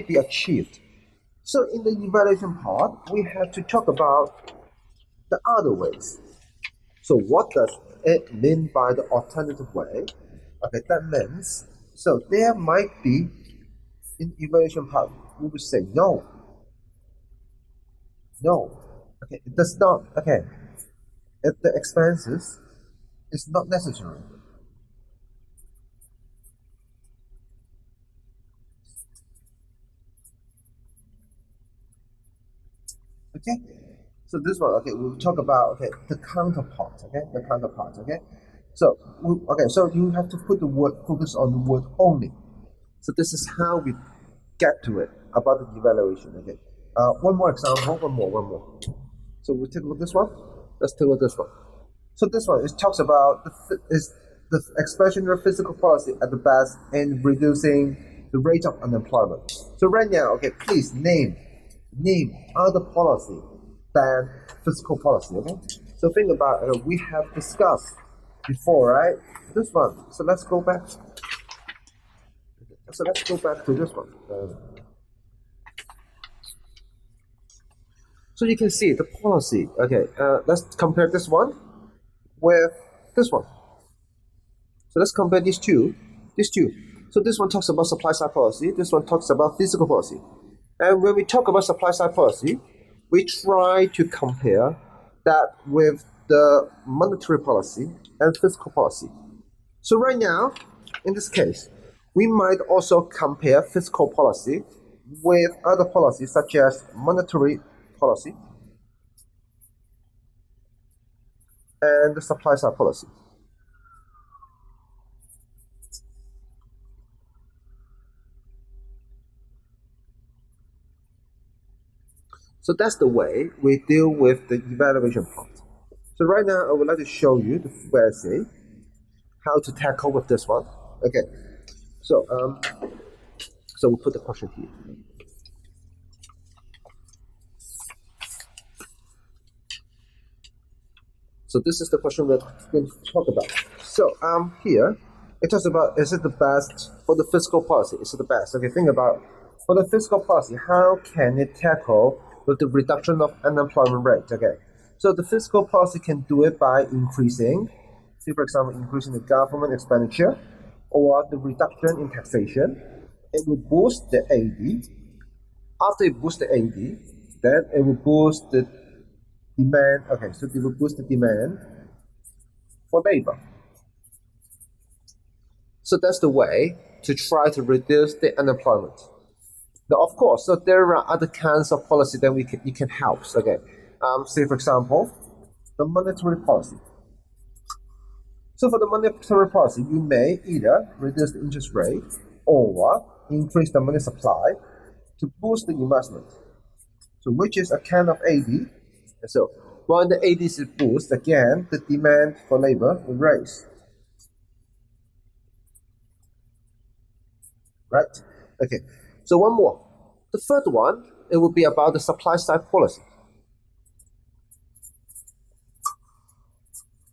be achieved. So in the evaluation part, we have to talk about the other ways. So what does it mean by the alternative way? That means, so there might be, in evaluation part, we would say no. It does not, if the expenses is not necessary. So this one, we'll talk about the counterpart. The counterpart. So so you have to put the word, focus on the word only. So this is how we get to it about the evaluation. One more example. One more. So we'll take a look at this one. Let's take a look at this one. So this one, it talks about the expansionary fiscal policy at the best in reducing the rate of unemployment. So right now, please name other policy than fiscal policy. So think about we have discussed before, right? This one. So let's go back. So let's go back to this one. So you can see the policy. Let's compare this one with this one. So let's compare these two. So this one talks about supply side policy. This one talks about fiscal policy. And when we talk about supply side policy, we try to compare that with the monetary policy and fiscal policy. So right now, in this case, we might also compare fiscal policy with other policies such as monetary policy and the supply side policy. So that's the way we deal with the evaluation part. So right now, I would like to show you the essay, how to tackle with this one. So we'll put the question here. So this is the question we're going to talk about. So here it talks about, is it the best for the fiscal policy? Is it the best? Okay, think about for the fiscal policy, how can it tackle with the reduction of unemployment rate? Okay, so the fiscal policy can do it by increasing, say for example, increasing the government expenditure or the reduction in taxation. It will boost the AD. After it boosts the AD, then it will boost the demand. Okay, so it will boost the demand for labor. So that's the way to try to reduce the unemployment. Now, of course, so there are other kinds of policy that you can help. Okay, say for example, the monetary policy. So for the monetary policy, you may either reduce the interest rate or increase the money supply to boost the investment. So which is a kind of AD. So when the AD is boosted, again, the demand for labor will rise. Right? Okay. So one more. The third one, it will be about the supply side policy.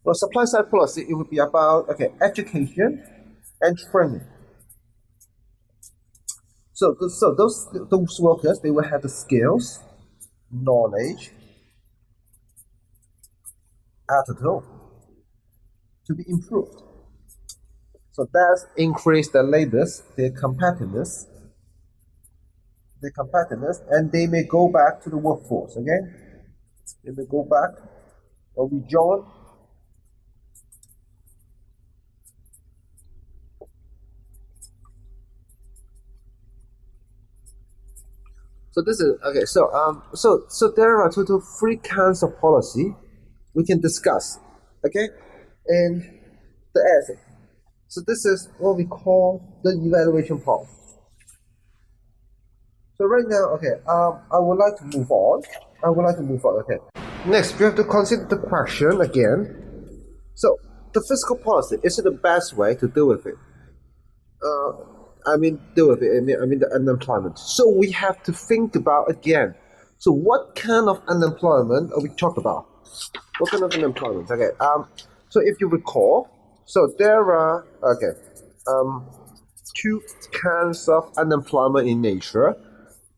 Well, supply side policy, it would be about education and training. So those workers, they will have the skills, knowledge, attitude to be improved. So that's increase the labor's their competitiveness, and they may go back to the workforce again. They may go back or rejoin. So this is okay. So there are total 3 kinds of policy we can discuss. Okay, and the essay. So this is what we call the evaluation part. So right now, okay, I would like to move on. Okay. Next, we have to consider the question again. So the fiscal policy, is it the best way to deal with it? I mean the unemployment. So we have to think about again. So what kind of unemployment are we talking about? What kind of unemployment? Okay. So if you recall, so there are 2 kinds of unemployment in nature.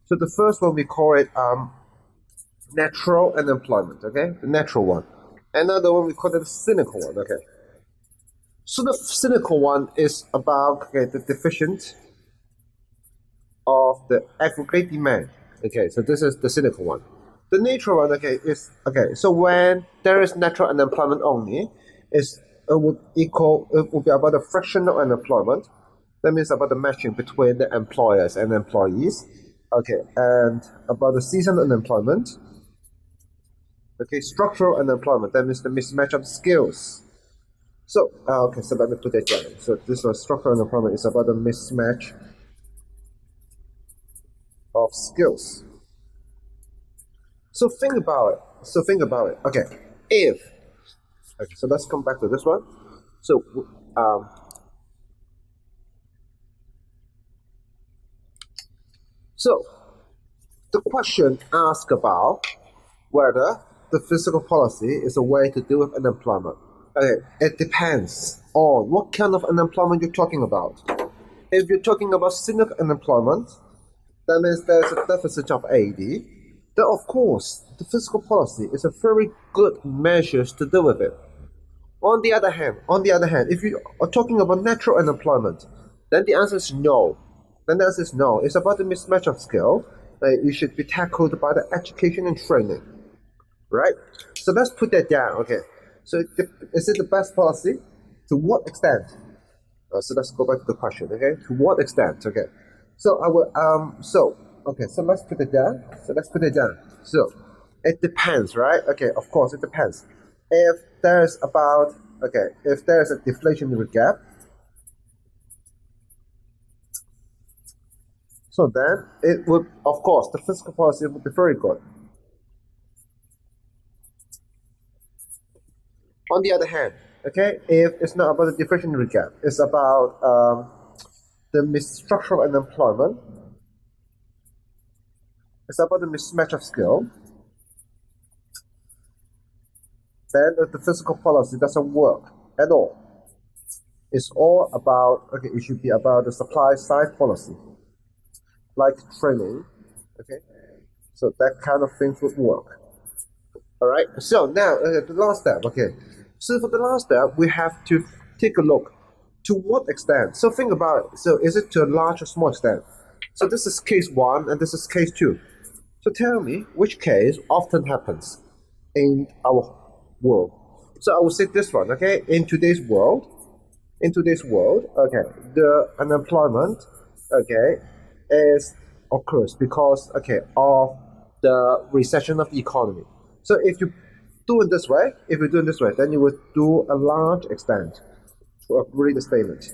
So the first one we call it natural unemployment. Okay, the natural one. Another one we call it the cynical one. Okay. So the cynical one is about the deficient of the aggregate demand. Okay, so this is the cynical one. The natural one, is so when there is natural unemployment only, it would be about the fractional unemployment. That means about the matching between the employers and employees. Okay, and about the seasonal unemployment. Okay, structural unemployment. That means the mismatch of skills. So so let me put that down. So this was structural unemployment is about the mismatch of skills. So think about it. Okay, so let's come back to this one. So so the question asks about whether the fiscal policy is a way to deal with unemployment. Okay, it depends on what kind of unemployment you're talking about. If you're talking about cynical unemployment, that means there's a deficit of AD. Then of course, the fiscal policy is a very good measure to deal with it. On the other hand, if you are talking about natural unemployment, then the answer is no. It's about the mismatch of skill. It should be tackled by the education and training. Right? So let's put that down. Okay. So is it the best policy? To what extent? So let's go back to the question. Okay. To what extent? Okay. So I will so let's put it down. So it depends, right? Okay, of course it depends. If there's a deflationary gap, so then it would, of course, the fiscal policy would be very good. On the other hand, if it's not about the deflationary gap, it's about the structural unemployment. It's about the mismatch of skill. Then the fiscal policy doesn't work at all. It's all about, okay, it should be about the supply side policy, like training, okay? So that kind of things would work. All right, so now the last step, okay. So for the last step, we have to take a look to what extent. So think about it. So is it to a large or small extent? So this is case 1 and this is case 2. So tell me which case often happens in our world. So I will say this one, okay? In today's world, okay, the unemployment, okay, occurs because, okay, of the recession of the economy. So if you do it this way, then you would do a large extent to agree the statement.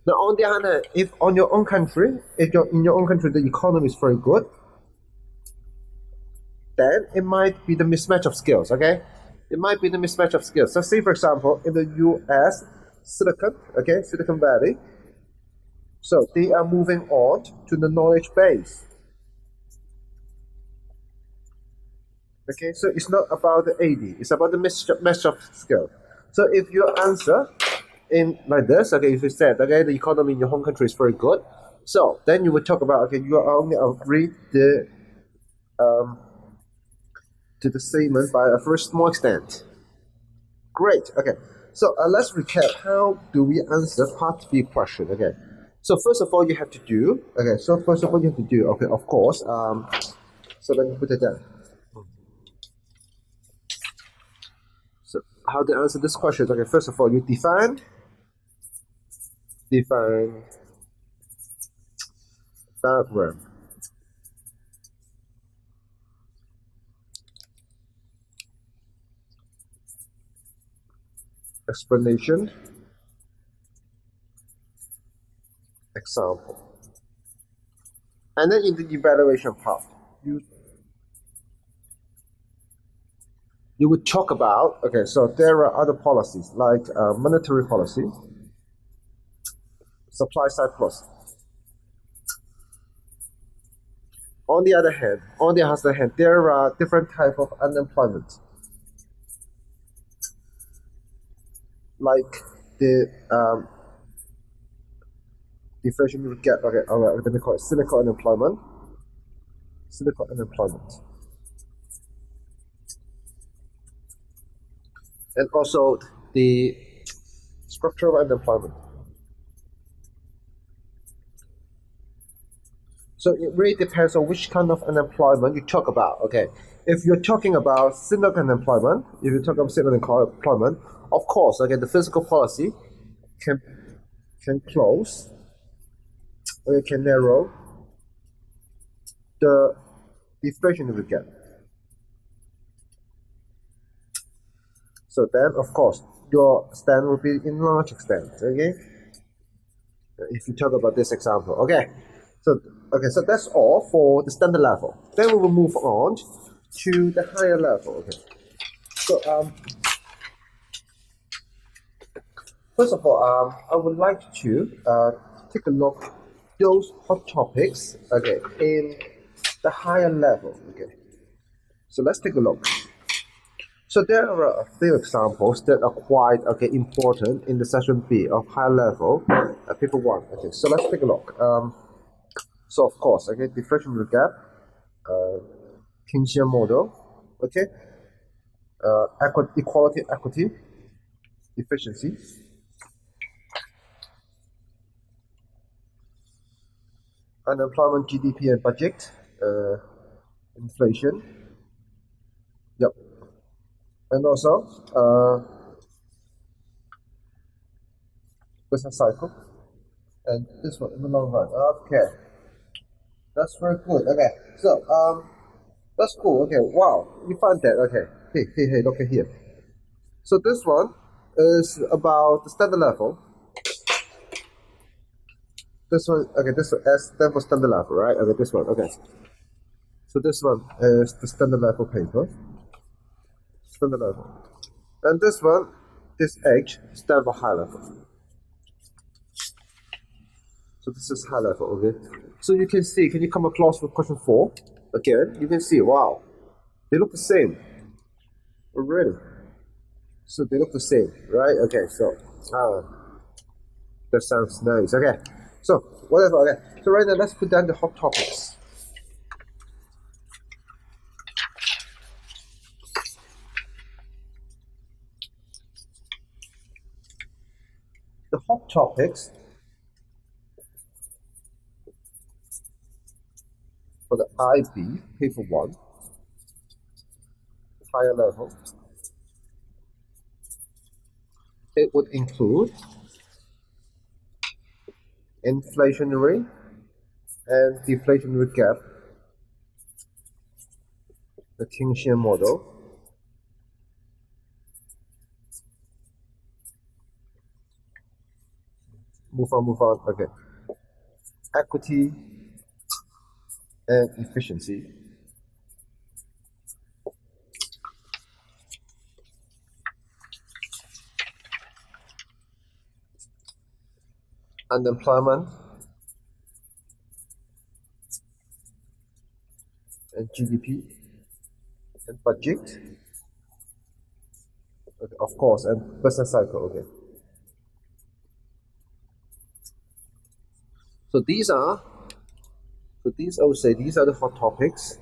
Now, on the other hand, if in your own country the economy is very good, then it might be the mismatch of skills, okay? It might be the mismatch of skills. So say, for example, in the US, Silicon Valley, so they are moving on to the knowledge base. Okay, so it's not about the AD, it's about the mismatch of skill. So if your answer in like this, okay, if you said, okay, the economy in your home country is very good, so then you would talk about, okay, you only agree to the statement by a very small extent. Great, okay. So let's recap. How do we answer part B question? Okay. So first of all, you have to do. Okay. So first of all, you have to do. Okay. Of course. So let me put it down. So how to answer this question? Okay. First of all, you define diagram. Explanation, example, and then in the evaluation part, you would talk about, okay, so there are other policies like monetary policy, supply side policy. On the other hand, there are different types of unemployment, like the deflationary gap. Okay, all right, let me call it cyclical unemployment. And also the structural unemployment. So it really depends on which kind of unemployment you talk about. Okay, if you're talking about cyclical unemployment, of course, again, the fiscal policy can close, or it can narrow the deflationary gap. So then, of course, your stand will be in large extent. Okay, if you talk about this example. Okay, so that's all for the standard level. Then we will move on to the higher level. Okay, so first of all, I would like to take a look at those hot topics, okay, in the higher level. Okay, so let's take a look. So there are a few examples that are quite important in the section B of high level, paper 1. Okay, so let's take a look. So of course, okay, deflationary gap, Keynesian model, okay, equity, efficiency, unemployment, GDP and budget, inflation, yep, and also business cycle, and this one in the long run. Okay, that's very good. Okay, so that's cool. Okay, wow, you find that. Okay, hey, look at here. So this one is about the standard level. This one, okay, this one stands for standard level, right? Okay, this one, okay. So this one is the standard level paper. Standard level. And this one, this H, stands for high level. So this is high level, okay? So you can see, can you come across with question 4? Again, you can see, wow, they look the same. Oh, really? So they look the same, right? Okay, so, That sounds nice. Okay. So whatever. Okay. So right now let's put down the hot topics. The hot topics for the IB paper 1, higher level, it would include inflationary and deflationary gap, the Keynesian model, move on, okay, equity and efficiency, unemployment and GDP and budget, okay, of course, and business cycle. Okay, so these I would say these are the hot topics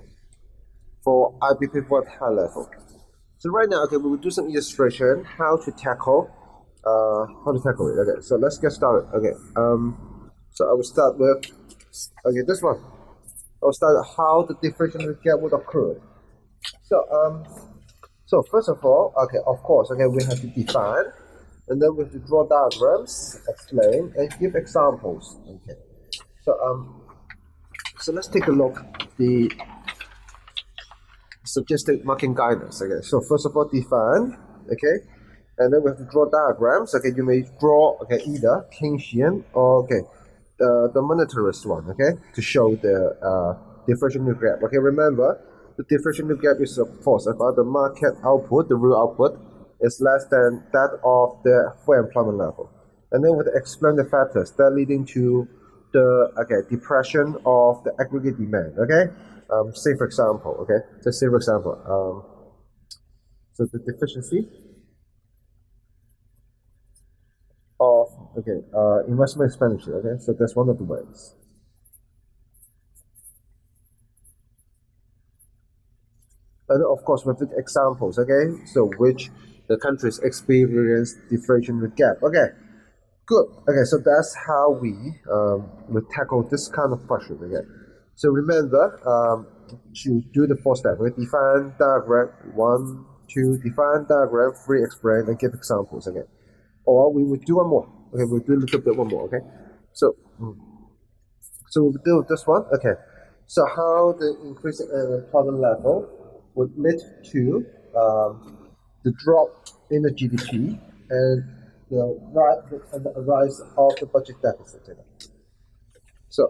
for IB paper at high level. So right now, okay, we will do some illustration how to tackle it. Okay, so let's get started. Okay, so I will start with this one. I will start with how the deflationary gap would occur. So first of all, okay, of course, okay, we have to define, and then we have to draw diagrams, explain, and give examples. Okay, so let's take a look at the suggested marking guidance. Okay, so first of all, define. Okay. And then we have to draw diagrams. Okay, you may draw either Keynesian or the monetarist one. Okay, to show the deflationary gap. Okay, remember the deflationary gap is of course about the market output, the real output is less than that of the full employment level. And then we have to explain the factors that leading to the depression of the aggregate demand. Okay, say for example. Okay, so say for example. So the deficiency of investment expenditure. Okay, so that's one of the ways. And of course with the examples. Okay, so which the countries experience deflationary gap. Okay, good. Okay, so that's how we will tackle this kind of question. Okay, so remember to do the 4 steps. Okay, define diagram 1, 2, define diagram 3, explain and give examples. Okay. Or we will do one more. Okay, we'll do a little bit one more. Okay, so we'll do this one. Okay, so how the increasing employment level would lead to the drop in the GDP and the rise of the budget deficit. So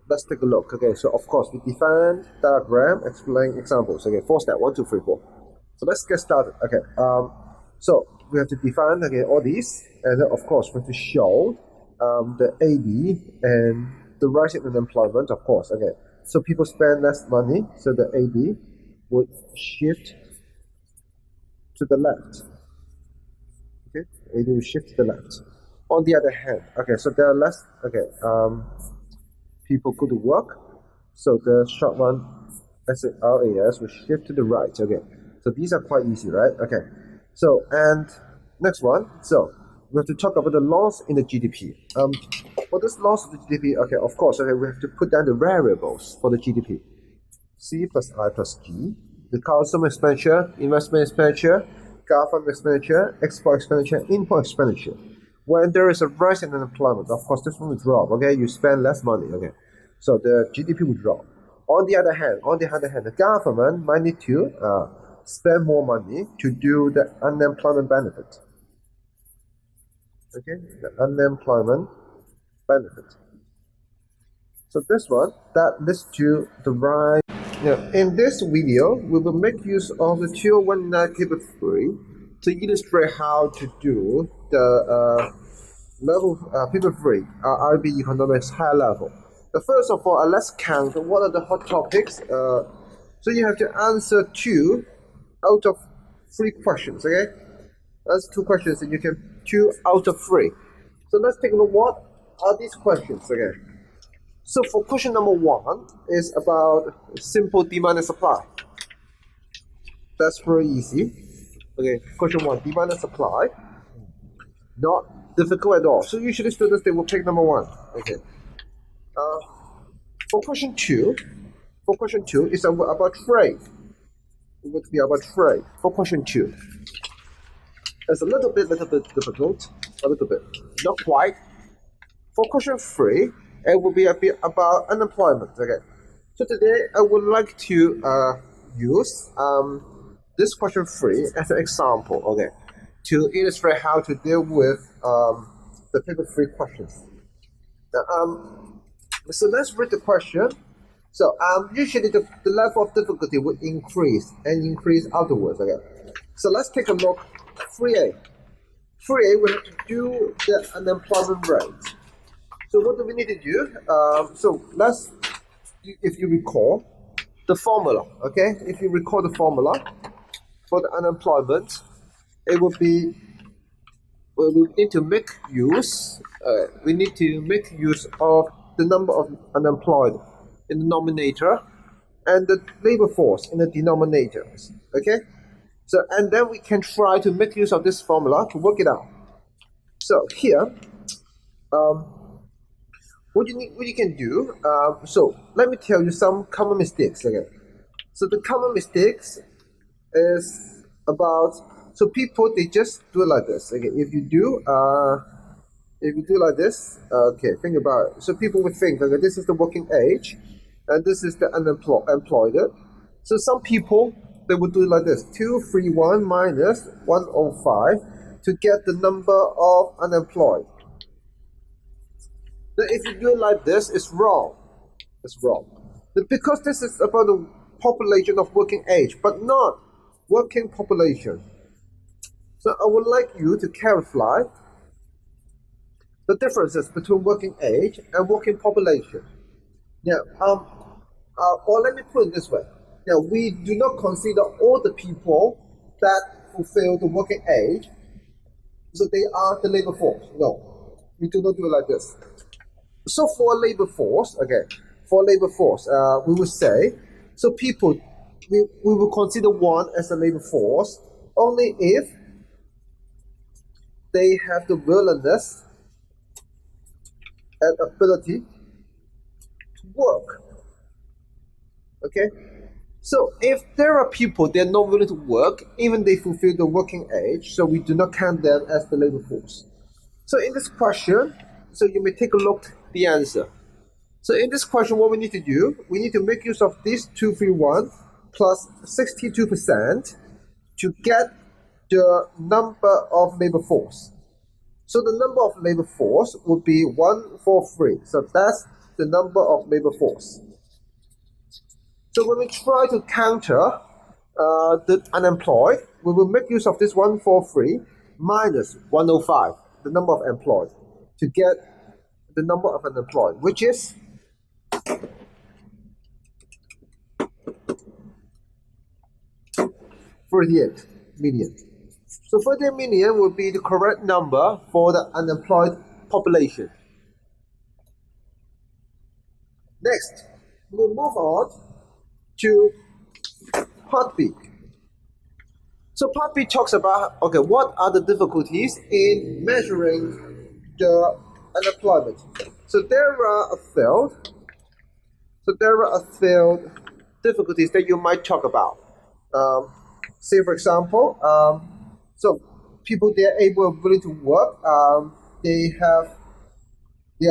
let's take a look. Okay, so of course we define diagram, explain examples. Okay, 4 steps, 1, 2, 3, 4. So let's get started. Okay, so we have to define all these, and then of course we have to show the AD and the rising unemployment, of course. Okay, so people spend less money, so the AD would shift to the left. Okay, AD will shift to the left. On the other hand, okay, so there are less people go to work, so the short one, RAS, will shift to the right. Okay, so these are quite easy, right? Okay. So, and next one, so we have to talk about the loss in the GDP. For this loss of the GDP, okay, of course, okay, we have to put down the variables for the GDP. C plus I plus G, the consumer expenditure, investment expenditure, government expenditure, export expenditure, import expenditure. When there is a rise in unemployment, of course, this one will drop, okay, you spend less money, okay, so the GDP will drop. On the other hand, the government might need to spend more money to do the unemployment benefit. Okay, the unemployment benefit. So this one, that leads to the rise. Now, in this video, we will make use of the 219 paper 3 to illustrate how to do the paper 3, IB economics high level. But first of all, let's count what are the hot topics. So you have to answer 2 out of 3 questions, okay? That's 2 questions and you can 2 out of 3. So let's take a look what are these questions again. So for question number 1 is about simple demand and supply. That's very easy. Okay, question 1, demand and supply. Not difficult at all. So usually students, they will pick number 1. Okay. For question 2 is about trade. It would be about trade. For question 2, it's a little bit difficult. A little bit, not quite. For question 3, it will be a bit about unemployment. Okay. So today I would like to use this question 3 as an example. Okay, to illustrate how to deal with the paper 3 questions. Now, so let's read the question. So usually the level of difficulty would increase afterwards. Okay. So let's take a look. 3A. 3A, we have to do the unemployment rate. So what do we need to do? So let's, if you recall the formula, okay? If you recall the formula for the unemployment, it would be, well, we need to make use of the number of unemployed in the numerator and the labor force in the denominator, okay? So, and then we can try to make use of this formula to work it out. So here, what you can do, so let me tell you some common mistakes again. So the common mistakes is about, so people, they just do it like this. Okay, if you do like this, okay, think about it. So people would think, okay, this is the working age, and this is the unemployed. So some people, they would do it like this: 231 minus 105 to get the number of unemployed. Now, if you do it like this, it's wrong. It's wrong. Because this is about the population of working age, but not working population. So I would like you to clarify the differences between working age and working population. Now, or let me put it this way. Now, we do not consider all the people that fulfill the working age, so they are the labor force. No, we do not do it like this. So for labor force, okay, we would say, so people, we will consider one as a labor force only if they have the willingness and ability to work. Okay? So if there are people, they're not willing to work, even they fulfill the working age, so we do not count them as the labor force. So in this question, so you may take a look at the answer. So in this question, what we need to do, we need to make use of this 231 plus 62% to get the number of labor force. So the number of labor force would be 143. So that's the number of labor force. So when we try to counter the unemployed, we will make use of this 143 minus 105, the number of employed, to get the number of unemployed, which is 38 million. So 38 million will be the correct number for the unemployed population. Next, we'll move on to part B. So part B talks about, okay, what are the difficulties in measuring the unemployment? So there are a field difficulties that you might talk about. Say for example, so people, they are willing to work, they are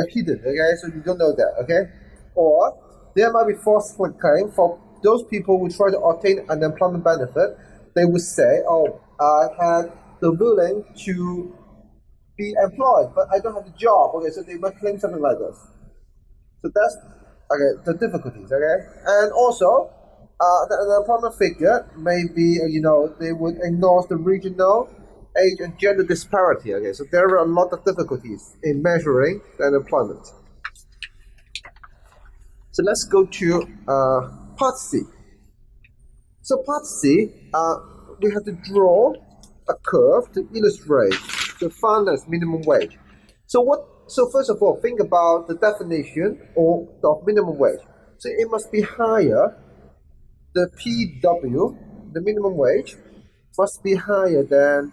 hidden, okay, so you don't know that, okay? Or there might be forceful claim for those people who try to obtain unemployment benefit. They would say, oh, I had the willing to be employed, but I don't have the job, okay, so they might claim something like this. So that's, okay, the difficulties, okay? And also, the unemployment figure may be, they would ignore the regional, age, and gender disparity, okay? So there are a lot of difficulties in measuring the unemployment. So let's go to part C. So part C, we have to draw a curve to illustrate the finance minimum wage. So first of all, think about the definition of minimum wage. So it must be higher. The PW, the minimum wage, must be higher than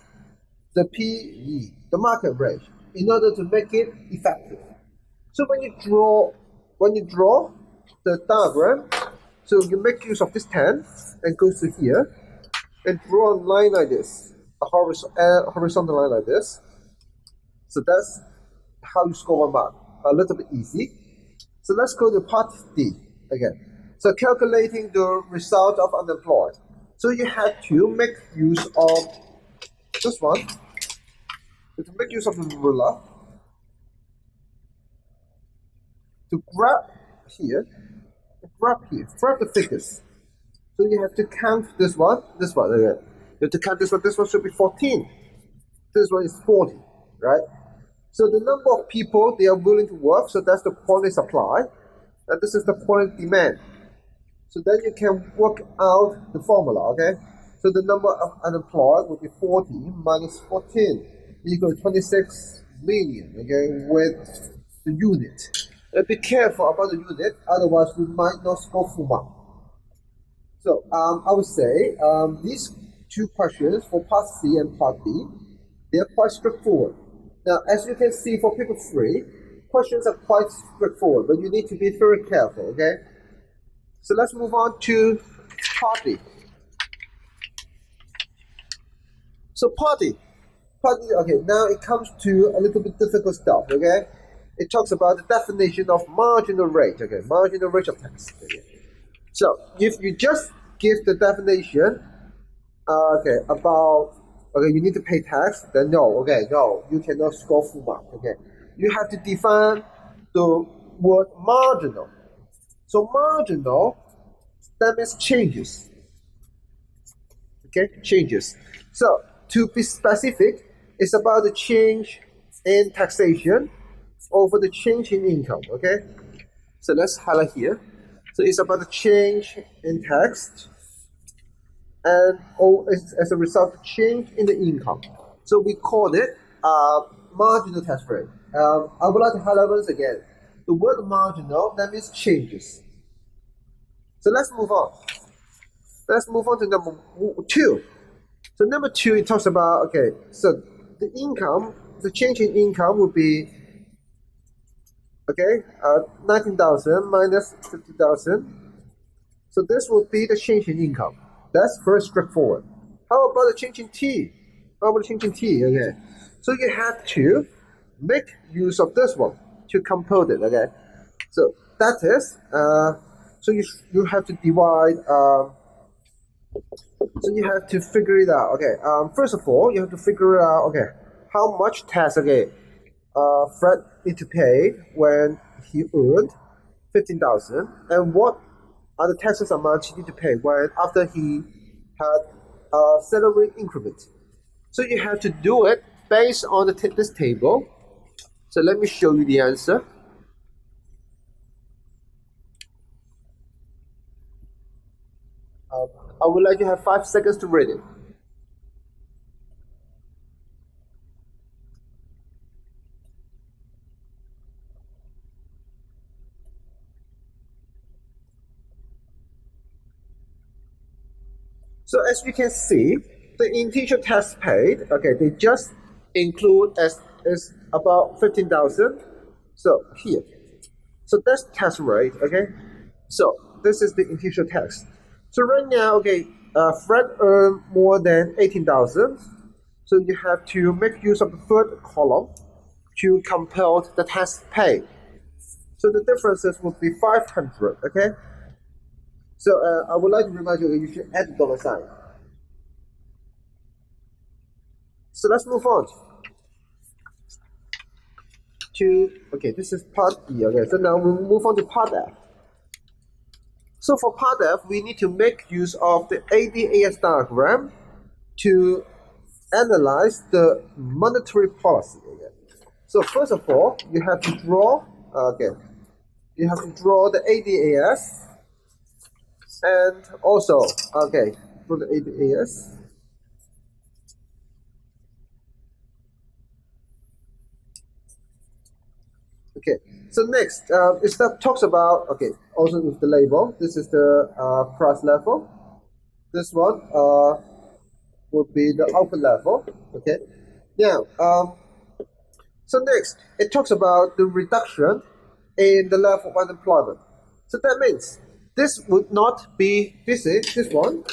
the PE, the market rate, in order to make it effective. So when you draw the diagram, so you make use of this 10 and go to here and draw a line like this, a horizontal line like this. So that's how you score 1 mark. A little bit easy. So let's go to part D again. So calculating the result of unemployed. So you have to make use of this one. To make use of the ruler to grab the figures. So you have to count this one again. You have to count this one should be 14. This one is 40, right? So the number of people they are willing to work, so that's the quantity supply, and this is the quantity demand. So then you can work out the formula, okay? So the number of unemployed would be 40 minus 14 equal to 26 million, okay, with the unit. Be careful about the unit, otherwise we might not score full mark. So I would say these two questions for part C and part D, they are quite straightforward. Now, as you can see for paper 3, questions are quite straightforward, but you need to be very careful, okay? So let's move on to part D. So part D, okay, now it comes to a little bit difficult stuff, okay? It talks about the definition of marginal rate, okay? Marginal rate of tax. Okay? So if you just give the definition, you need to pay tax, then no, you cannot score full mark, okay? You have to define the word marginal. So marginal, that means changes, okay? Changes. So to be specific, it's about the change in taxation over the change in income, okay? So let's highlight here. So it's about the change in tax and as a result of change in the income. So we call it marginal tax rate. I would like to highlight once again. The word marginal, that means changes. So let's move on. Let's move on to number 2. So number 2, it talks about, okay, so the income, the change in income would be, okay, 19,000 minus 50,000. So this would be the change in income. That's very straightforward. How about the change in T? Okay. So you have to make use of this one to compute it, okay? So that is, so you have to divide, so you have to figure it out, okay? First of all, you have to figure out, okay, how much tax, okay, Fred need to pay when he earned 15,000, and what are the taxes amount he need to pay when after he had a salary increment. So you have to do it based on this table. So let me show you the answer. I would like to have 5 seconds to read it. So as you can see, the integer tax paid, okay, they just include as about 15,000. So here, so that's tax rate, okay. So this is the integer tax. So right now, okay, Fred earned more than 18,000. So you have to make use of the third column to compute the tax paid. So the differences would be 500, okay. So I would like to remind you, you should add the dollar sign. So let's move on to, okay, this is part E, okay, so now we'll move on to part F. So for part F, we need to make use of the ADAS diagram to analyze the monetary policy. Okay. So first of all, you have to draw, the ADAS, and also, okay, for the ADAS. Okay, so next, it talks about, okay, also with the label, this is the price level. This one would be the output level, okay? Now, so next, it talks about the reduction in the level of unemployment. So that means this would not be, this one,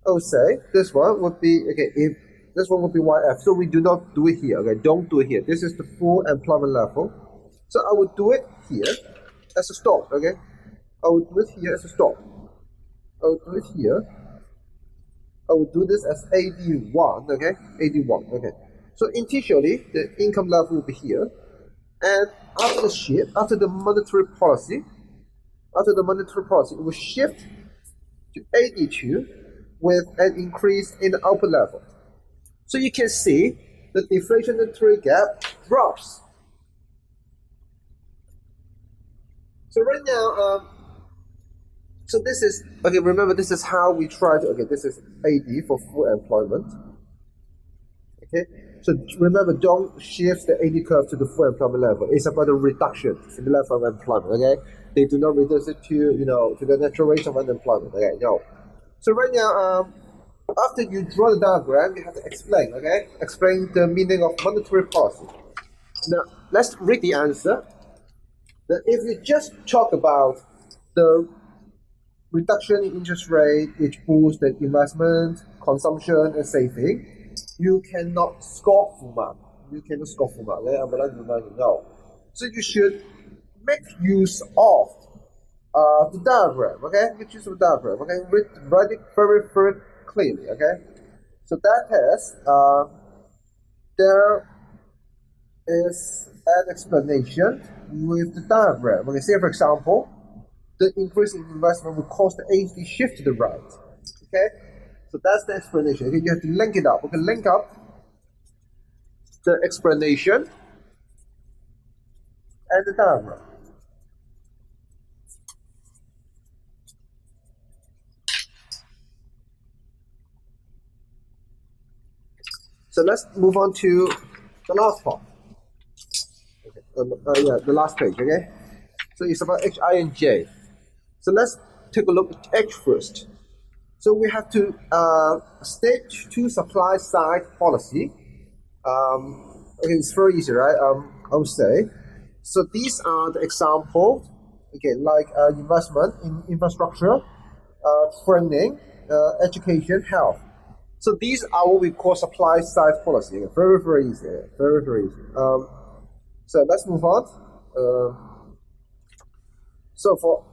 I would say, this one would be, okay, if this one would be YF, so we do not do it here, okay, don't do it here. This is the full employment level. So I would do it here as a stop, okay? I would do it here as a stop. I would do it here. I would do this as AD1, okay? AD1, okay? So initially, the income level will be here. And after the shift, after the monetary policy, it will shift to AD2 with an increase in the output level. So you can see the deflationary gap drops. So right now, so this is, okay, remember this is how we try to, okay, this is AD for full employment. Okay, so remember, don't shift the AD curve to the full employment level. It's about a reduction in the level of employment, okay? They do not reduce it to, to the natural rate of unemployment, okay? No. So right now, after you draw the diagram, you have to explain, okay? Explain the meaning of monetary policy. Now, let's read the answer. Now, if you just talk about the reduction in interest rate, which boosts the investment, consumption, and saving, you cannot score full mark. You cannot score full mark. Okay? I'm going to remind you now. So you should make use of the diagram. Okay, make use of the diagram. Okay, write it very, very clearly. Okay, so that is there is an explanation with the diagram. Okay, say for example, the increase in investment will cause the AD shift to the right. Okay, so that's the explanation. Okay, you have to link it up. Okay, link up the explanation and the diagram. So let's move on to the last part. Okay. Yeah, the last page. Okay, so it's about H, I, and J. So let's take a look at H first. So we have to stage 2 supply side policy. Okay, it's very easy, right? I would say. So these are the examples. Okay, like investment in infrastructure, training, education, health. So these are what we call supply side policy. Okay, very, very easy. Very, very easy. So let's move on. So for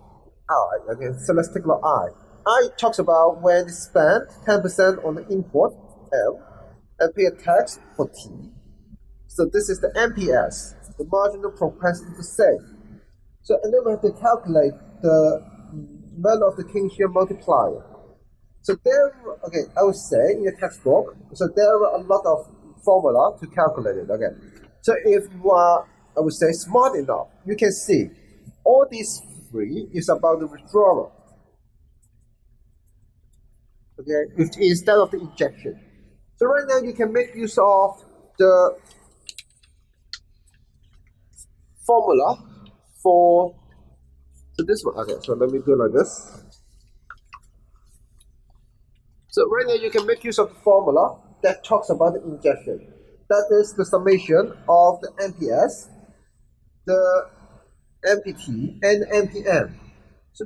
I, okay, so let's take a look at I. I talks about when they spend 10% on the import, M, and pay a tax for T. So this is the MPS, the marginal propensity to save. So and then we have to calculate the value of the Keynesian multiplier. So there, okay, I would say in the textbook, so there are a lot of formula to calculate it, okay. So if you are, I would say, smart enough, you can see all these three is about the withdrawal, okay, instead of the injection. So right now you can make use of the formula for, so this one, okay, so let me do it like this. So right now you can make use of the formula that talks about the injection. That is the summation of the MPS, the MPT, and MPM. So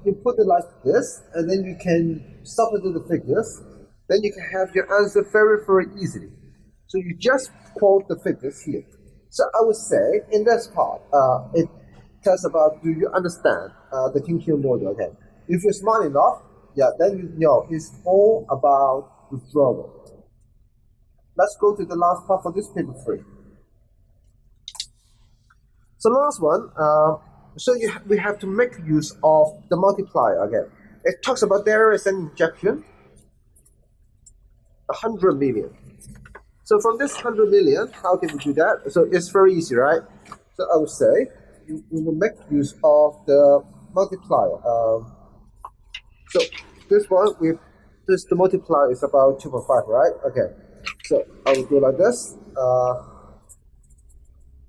you put it like this, and then you can substitute the figures. Then you can have your answer very, very easily. So you just quote the figures here. So I would say in this part, it tells about, do you understand the Keynesian model? Okay. If you're smart enough, yeah, then you know it's all about withdrawal. Let's go to the last part for this paper 3. So last one, we have to make use of the multiplier again. It talks about there is an injection, 100 million. So from this 100 million, how can we do that? So it's very easy, right? So I would say we will make use of the multiplier. So this one, the multiplier is about 2.5, right? Okay. So I will do like this.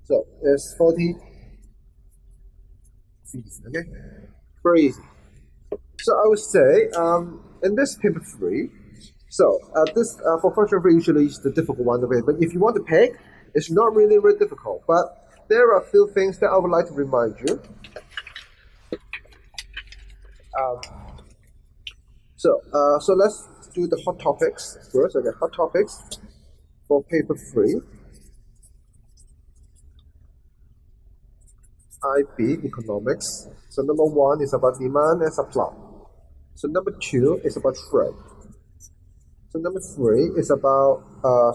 So it's 40 feet. Okay, very easy. So I would say in this paper 3, so this for function 3 usually is the difficult one of it, but if you want to pick, it's not really very difficult. But there are a few things that I would like to remind you. So let's do the hot topics first. Okay, hot topics for paper 3. IB economics. So number 1 is about demand and supply. So number 2 is about trade. So number 3 is about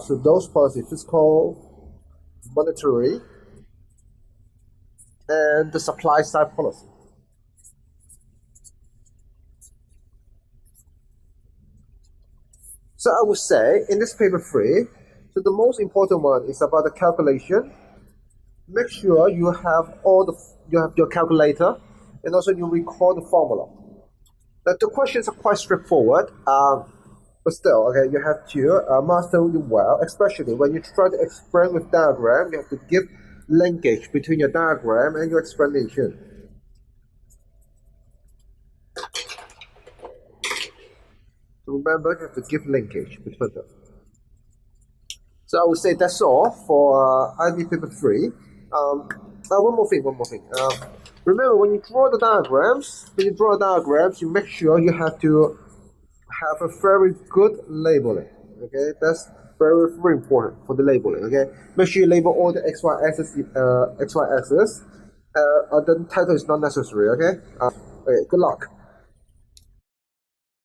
so those policies, fiscal, monetary, and the supply side policy. So I would say in this paper 3, so the most important one is about the calculation. Make sure you have your calculator, and also you record the formula. Now the questions are quite straightforward, but still, okay, you have to master it well, especially when you try to explain with diagram. You have to give linkage between your diagram and your explanation. Remember, you have to give linkage between them. So I would say that's all for IB paper 3. One more thing. Remember, when you draw the diagrams, you make sure you have to have a very good labeling. Okay, that's very, very important for the labeling. Okay, make sure you label all the XY axis. The title is not necessary. Okay. Okay. Good luck.